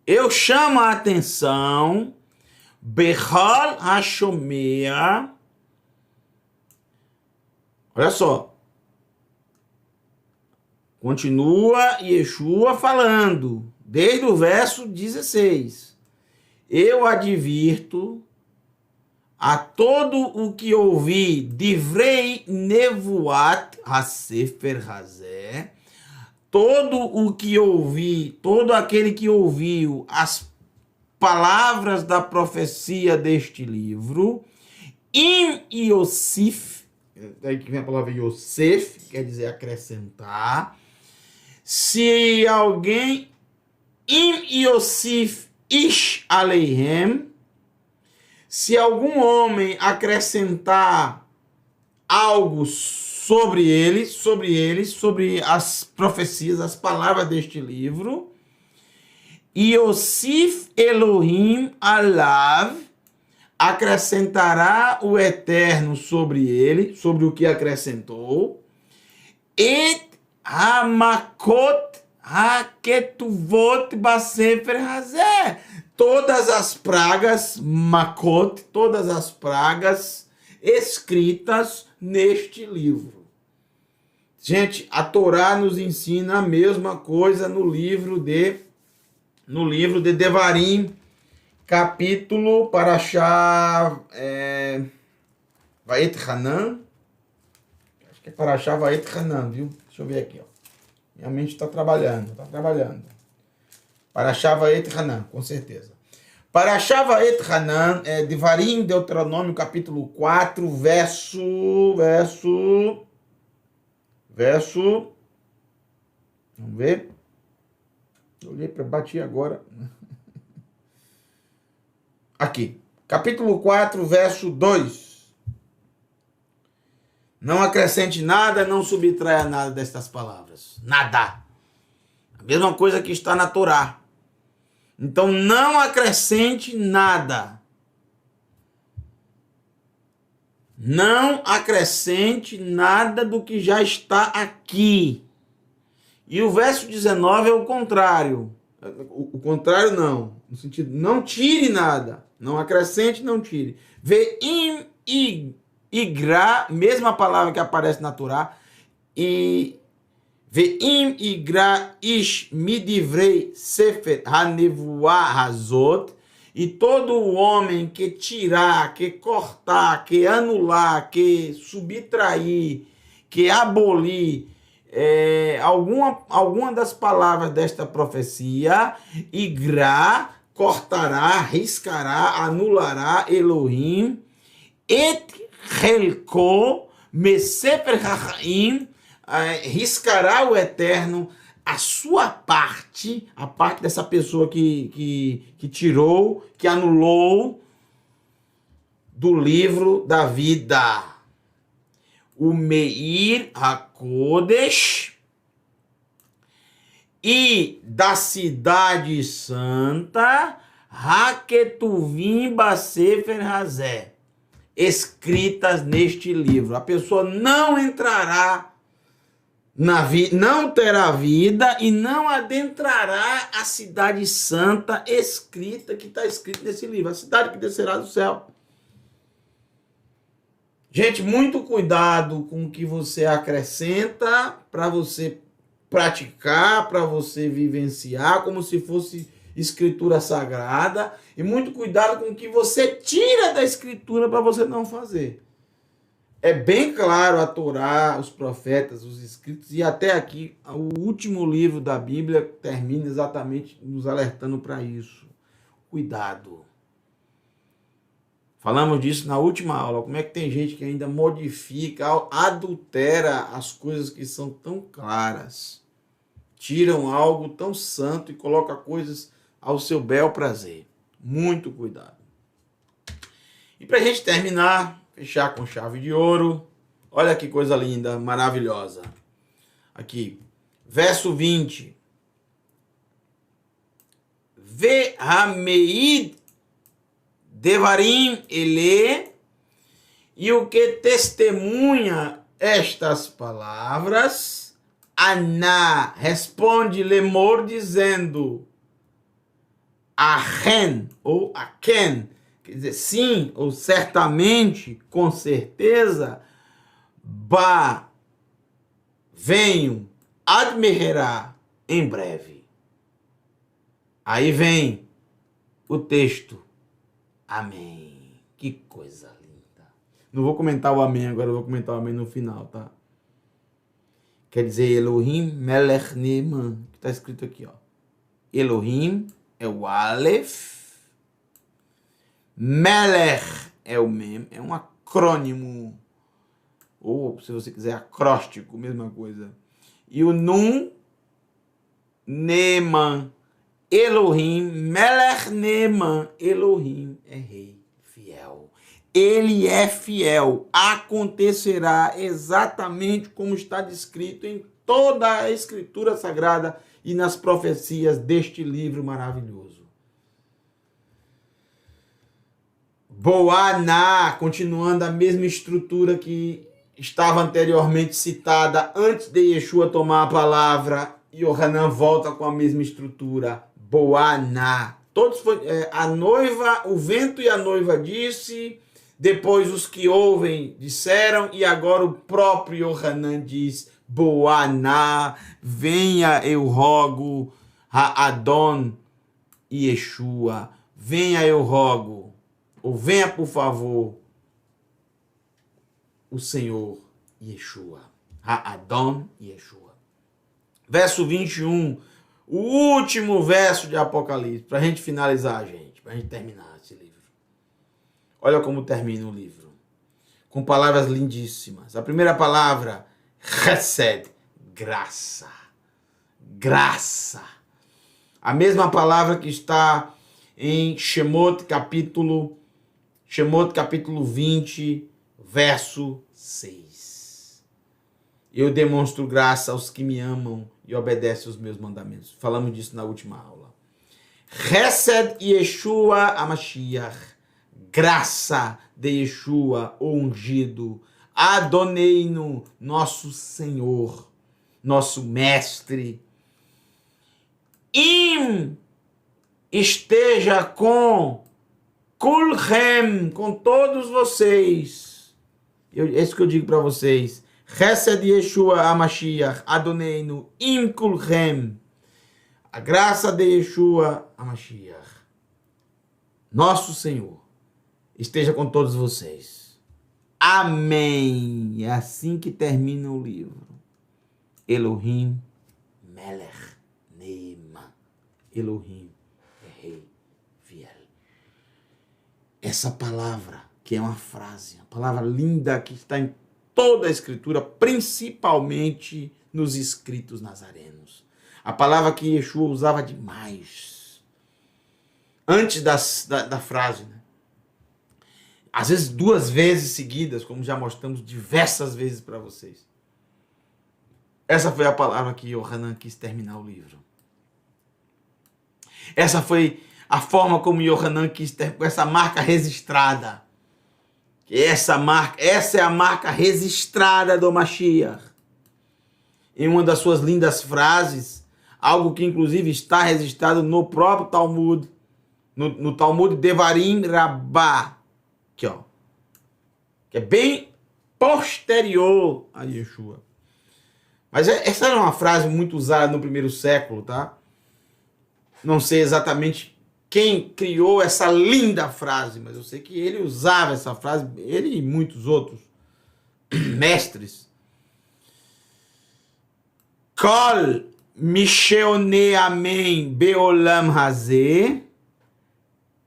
eu chamo a atenção, Bechol Hashomea, olha só, continua Yeshua falando, desde o verso 16, eu advirto a todo o que ouvi, Divrei Nevuat HaSefer Hazeh, todo o que ouvi, todo aquele que ouviu as palavras da profecia deste livro, Im Yosif, daí que vem a palavra Yosef, quer dizer acrescentar, se alguém, Im Yosif Ish Aleihem, Se algum homem acrescentar algo sobre as profecias, as palavras deste livro, Yosif Elohim alav, acrescentará o Eterno sobre ele, sobre o que acrescentou, et hamakot haketuvot basefer hazeh, todas as pragas, makot, todas as pragas escritas neste livro. Gente, a Torá nos ensina a mesma coisa no livro de Devarim, capítulo Parashá Vayet Hanan. Acho que é Parashá Vayet Hanan, viu? Deixa eu ver aqui, ó. Minha mente está trabalhando. Parashá Vayet Hanan, com certeza. Parashá Vayet Hanan, Devarim, Deuteronômio, capítulo 4, verso... Vamos ver. Eu olhei para bater agora. Aqui. Capítulo 4, verso 2. Não acrescente nada, não subtraia nada destas palavras. Nada. A mesma coisa que está na Torá. Então, não acrescente nada. Não acrescente nada do que já está aqui. E o verso 19 é o contrário. O contrário não. No sentido, não tire nada. Não acrescente, não tire. Ve'im igra, mesma palavra que aparece na Torá. E ve'im igra ish midivrei sefer hanevuah hazot. E todo homem que tirar, que cortar, que anular, que subtrair, que abolir alguma das palavras desta profecia, igra, cortará, riscará, anulará, Elohim, et helko, mesefer hachaim, riscará o Eterno a sua parte, a parte dessa pessoa que tirou, que anulou do livro da vida. O Meir HaKodesh e da cidade santa, Haketuvim Basefer Hazé, escritas neste livro. A pessoa não entrará na vida, não terá vida e não adentrará a cidade santa escrita, que está escrito nesse livro, a cidade que descerá do céu. Gente, muito cuidado com o que você acrescenta para você praticar, para você vivenciar, como se fosse escritura sagrada. E muito cuidado com o que você tira da escritura para você não fazer. É bem claro a Torá, os profetas, os escritos, e até aqui, o último livro da Bíblia termina exatamente nos alertando para isso. Cuidado. Falamos disso na última aula, como é que tem gente que ainda modifica, adultera as coisas que são tão claras. Tiram algo tão santo e colocam coisas ao seu bel prazer. Muito cuidado. E para a gente terminar, fechar com chave de ouro, olha que coisa linda, maravilhosa. Aqui, verso 20. Ve'hameid Devarim ele, e o que testemunha estas palavras, Aná, responde Lemor dizendo, Ahen, ou Aken, quer dizer, sim, ou certamente, com certeza, Ba, venho, admirará em breve. Aí vem o texto. Amém. Que coisa linda. Não vou comentar o amém agora, eu vou comentar o amém no final, tá? Quer dizer, Elohim Melech Neman, que está escrito aqui, ó. Elohim é o Aleph. Melech é o Mem, é um acrônimo. Ou, se você quiser, acróstico, mesma coisa. E o Nun, Neman. Elohim, Melech Neman, Elohim é rei fiel. fiel. Ele é fiel. Acontecerá exatamente como está descrito em toda a Escritura Sagrada e nas profecias deste livro maravilhoso. Boaná, continuando a mesma estrutura que estava anteriormente citada antes de Yeshua tomar a palavra, Yohanan volta com a mesma estrutura. Boaná. Todos foi, a noiva, o vento e a noiva disse, depois os que ouvem disseram, e agora o próprio Yohanan diz, Boaná, venha eu rogo, Adon e Yeshua, venha eu rogo, ou venha por favor, o Senhor Yeshua, Adon e Yeshua. Verso 21, o último verso de Apocalipse, para a gente finalizar, gente, para a gente terminar esse livro. Olha como termina o livro, com palavras lindíssimas. A primeira palavra, Chesed, graça. Graça. A mesma palavra que está em Shemot capítulo 20, verso 6. Eu demonstro graça aos que me amam e obedecem os meus mandamentos. Falamos disso na última aula. Chesed Yeshua HaMashiach. Graça de Yeshua, o ungido. Adoneino, nosso Senhor, nosso Mestre. Esteja com Kulchem, com todos vocês. É isso que eu digo para vocês. Chesed Yeshua HaMashiach, Adoneinu, Kulchem. A graça de Yeshua HaMashiach, nosso Senhor, esteja com todos vocês. Amém. É assim que termina o livro. Elohim Melech Neema. Elohim é rei fiel. Essa palavra, que é uma frase, uma palavra linda que está em toda a Escritura, principalmente nos escritos nazarenos. A palavra que Yeshua usava demais. Antes da frase, né? Às vezes 2 vezes seguidas, como já mostramos diversas vezes para vocês. Essa foi a palavra que Yohanan quis terminar o livro. Essa foi a forma como Yohanan quis ter, com essa marca registrada. Essa é a marca registrada do Mashiach. Em uma das suas lindas frases, algo que inclusive está registrado no próprio Talmud, no Talmud Devarim Rabbah, aqui, ó, que é bem posterior a Yeshua. Mas essa era uma frase muito usada no primeiro século, tá? Não sei exatamente quem criou essa linda frase, mas eu sei que ele usava essa frase, ele e muitos outros mestres. Kol Misheone Amém Beolam Hazeh,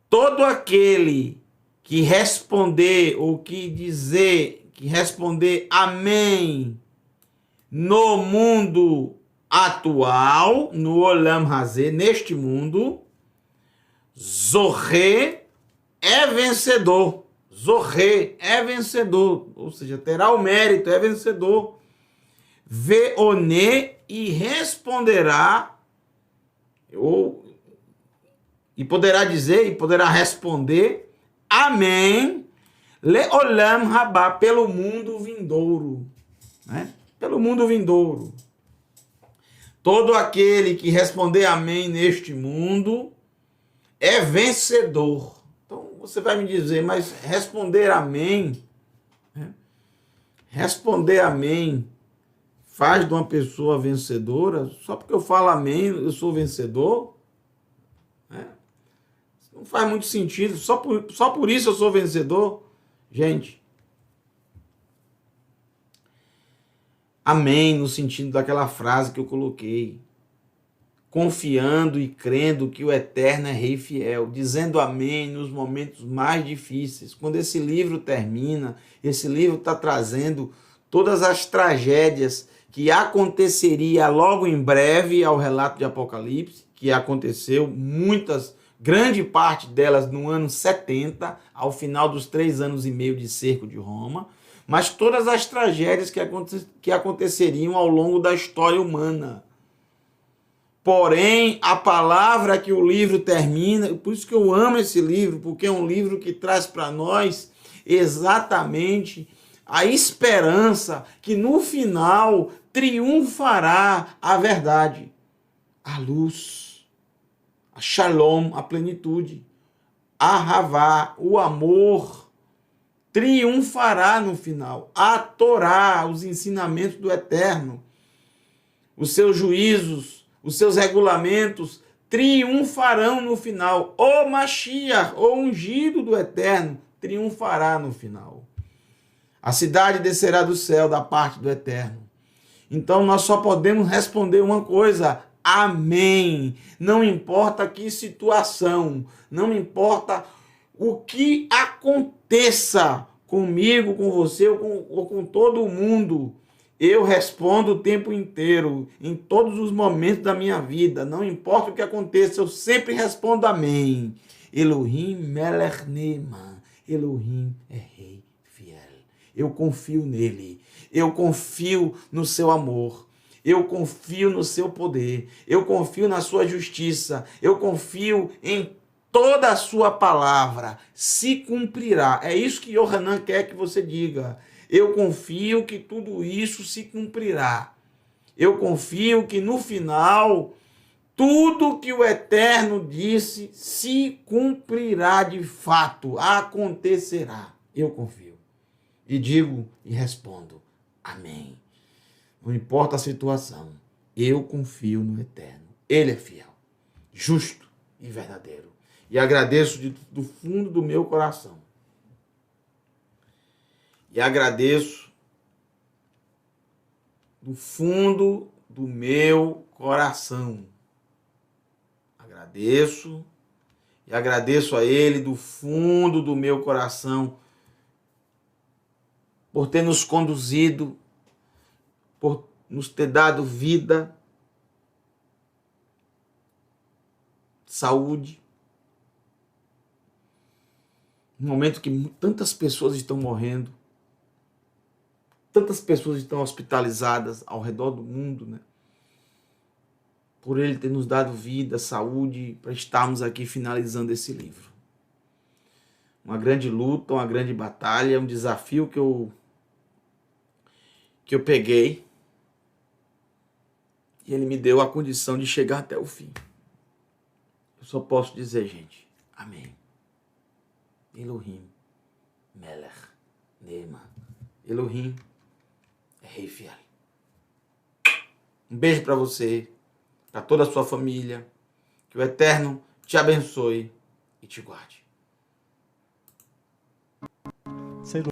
todo aquele que responder ou que responder amém no mundo atual, no Olam Hazeh, neste mundo, Zorre é vencedor. Zorre é vencedor, ou seja, terá o mérito, é vencedor. Veone e responderá, e poderá dizer, e poderá responder, amém, leolam rabá, pelo mundo vindouro, né? Pelo mundo vindouro. Todo aquele que responder amém neste mundo é vencedor. Então você vai me dizer, mas responder amém, né? Responder amém faz de uma pessoa vencedora? Só porque eu falo amém, eu sou vencedor? Né? Não faz muito sentido. Só por isso eu sou vencedor? Gente, amém no sentido daquela frase que eu coloquei. Confiando e crendo que o Eterno é Rei fiel. Dizendo amém nos momentos mais difíceis. Quando esse livro termina, esse livro está trazendo todas as tragédias que aconteceria logo em breve ao relato de Apocalipse, que aconteceu, muitas grande parte delas no ano 70, ao final dos 3 anos e meio de cerco de Roma, mas todas as tragédias que aconteceriam ao longo da história humana. Porém, a palavra que o livro termina, por isso que eu amo esse livro, porque é um livro que traz para nós exatamente a esperança que no final triunfará a verdade, a luz, a shalom, a plenitude, a havá, o amor, triunfará no final. A Torá, os ensinamentos do Eterno, os seus juízos, os seus regulamentos triunfarão no final. O Mashiach, o ungido do Eterno, triunfará no final. A cidade descerá do céu da parte do Eterno. Então nós só podemos responder uma coisa: amém. Não importa que situação, não importa o que aconteça comigo, com você ou com todo mundo, eu respondo o tempo inteiro, em todos os momentos da minha vida. Não importa o que aconteça, eu sempre respondo amém. Elohim melech ne'eman. Elohim é rei fiel. Eu confio nele. Eu confio no seu amor. Eu confio no seu poder. Eu confio na sua justiça. Eu confio em toda a sua palavra. Se cumprirá. É isso que Yohanan quer que você diga. Eu confio que tudo isso se cumprirá. Eu confio que no final, tudo que o Eterno disse se cumprirá de fato, acontecerá. Eu confio. E digo e respondo, amém. Não importa a situação, eu confio no Eterno. Ele é fiel, justo e verdadeiro. E agradeço do fundo do meu coração. E agradeço do fundo do meu coração. Agradeço e agradeço a Ele do fundo do meu coração por ter nos conduzido, por nos ter dado vida, saúde. No momento que tantas pessoas estão morrendo, tantas pessoas estão hospitalizadas ao redor do mundo, né? Por Ele ter nos dado vida, saúde, para estarmos aqui finalizando esse livro. Uma grande luta, uma grande batalha, um desafio que eu peguei. E Ele me deu a condição de chegar até o fim. Eu só posso dizer, gente, amém. Elohim, melech ne'eman. Elohim é rei fiel. Um beijo para você, para toda a sua família. Que o Eterno te abençoe e te guarde. Sei lá.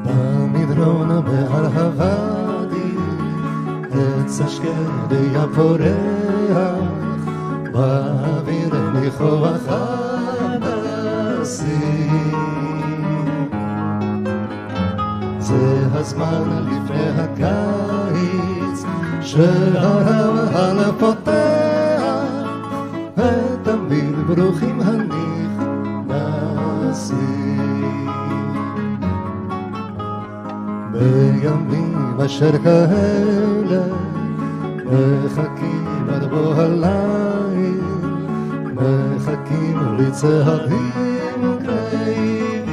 במדרון בהר הוואדי, עץ השקדי הפורח, באוויר ניחוח הדסים. זה הזמן לפני הקיץ, שהרעל פותח, ותמיד ברוכים הנכנסים. בימים אשר כאלה מחכים עד בוא הליל, מחכים לצעדים קרבים.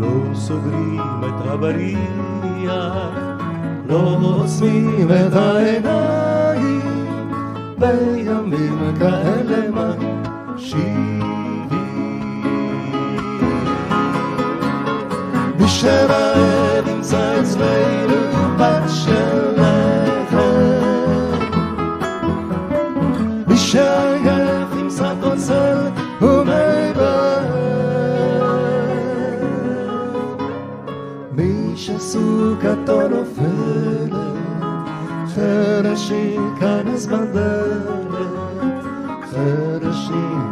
לא סוגרים את הבריח, לא עוצמים את העיניים, בימים כאלה מקשיבים. בשבע עת נמצא אצלנו בת של לחם, בשייך נמצא קוצר ומי בהר, מי שסוכתו נופלת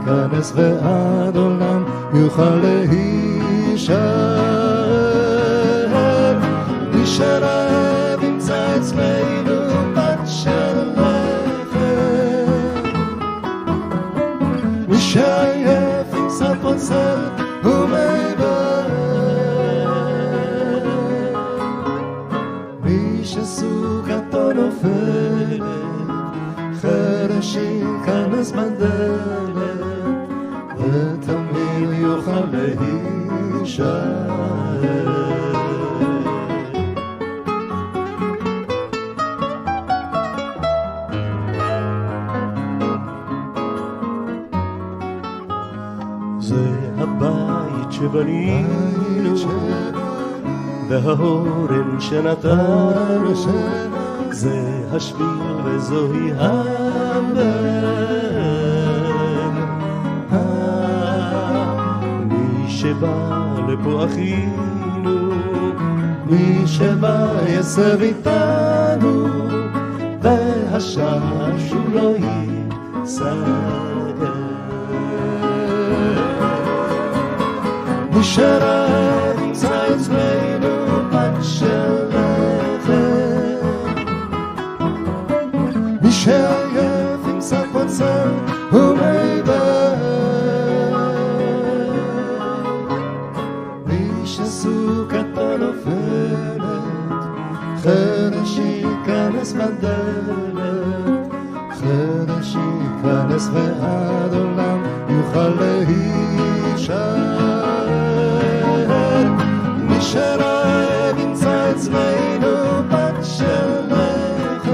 ייכנס ועד עולם יוכל להישאר. מי שרעב ימצא אצלנו פת של לחם, מי שעייף ימצא פוצל ומיבר, מי שסוכתו נופלת חרש ייכנס בדלת ותמיד יוכל להישאר. זה הבית שבנינו וההורן שנתנו, זה השביל וזוהי הבן. מי שבא לפה אחינו, מי שבא יסב איתנו, והשעשוע לא ייסגר. מי שרעב ימצא אצלנו פת של לחם, מי שעייף ימצא פוצל ומיבר, מי שסוכתו נופלת חרש ייכנס בדלת, חרש ייכנס ועד עולם יוכל להישאר. מי שרעב ימצא אצלנו פת של לחם,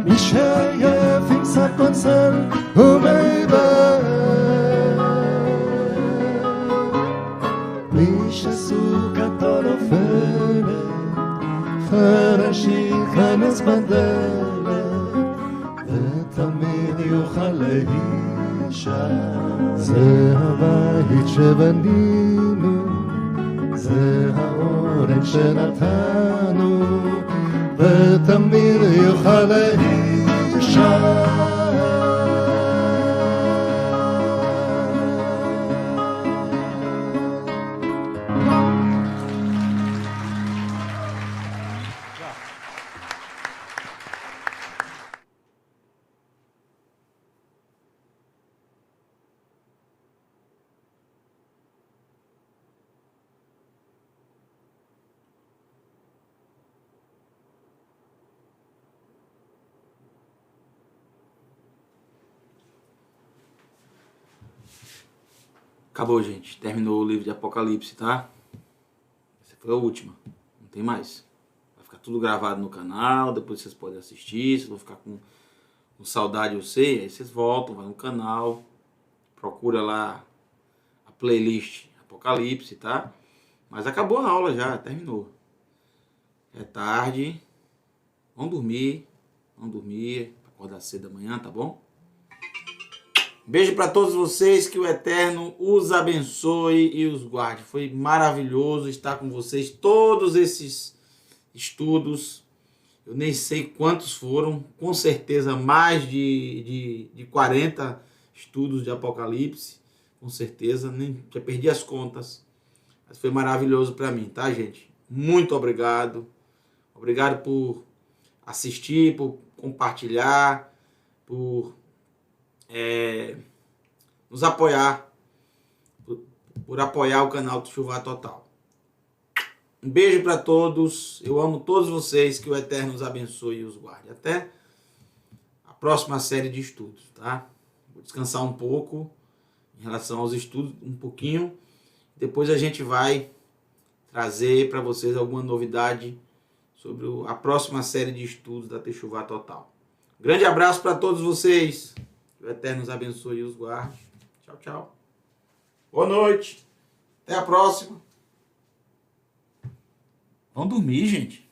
מי שעייף ימצא פוצל ומיבר, מי שסוכתו נופלת חרש ייכנס בדלת ותמיד יוכל להישאר. זה הבית שבנינו, זה האורן שנתנו, ותמיד יוכל להישאר. Acabou, gente. Terminou o livro de Apocalipse, tá? Essa foi a última. Não tem mais. Vai ficar tudo gravado no canal. Depois vocês podem assistir. Se vão ficar com saudade, eu sei. Aí vocês voltam, vai no canal. Procura lá a playlist Apocalipse, tá? Mas acabou a aula já. Terminou. É tarde. Vamos dormir. Vamos dormir. Acordar cedo amanhã, tá bom? Beijo para todos vocês, que o Eterno os abençoe e os guarde. Foi maravilhoso estar com vocês, todos esses estudos. Eu nem sei quantos foram, com certeza mais de 40 estudos de Apocalipse, com certeza, nem já perdi as contas. Mas foi maravilhoso para mim, tá, gente? Muito obrigado. Obrigado por assistir, por compartilhar, por nos apoiar, por apoiar o canal Techuvá Total. Um beijo para todos, eu amo todos vocês, que o Eterno os abençoe e os guarde. Até a próxima série de estudos, tá? Vou descansar um pouco em relação aos estudos, um pouquinho. Depois a gente vai trazer para vocês alguma novidade sobre a próxima série de estudos da Techuvá Total. Grande abraço para todos vocês. Que o Eterno os abençoe e os guarde. Tchau, tchau. Boa noite. Até a próxima. Vamos dormir, gente.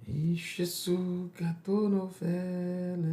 Ixi, açúcar, tô novela.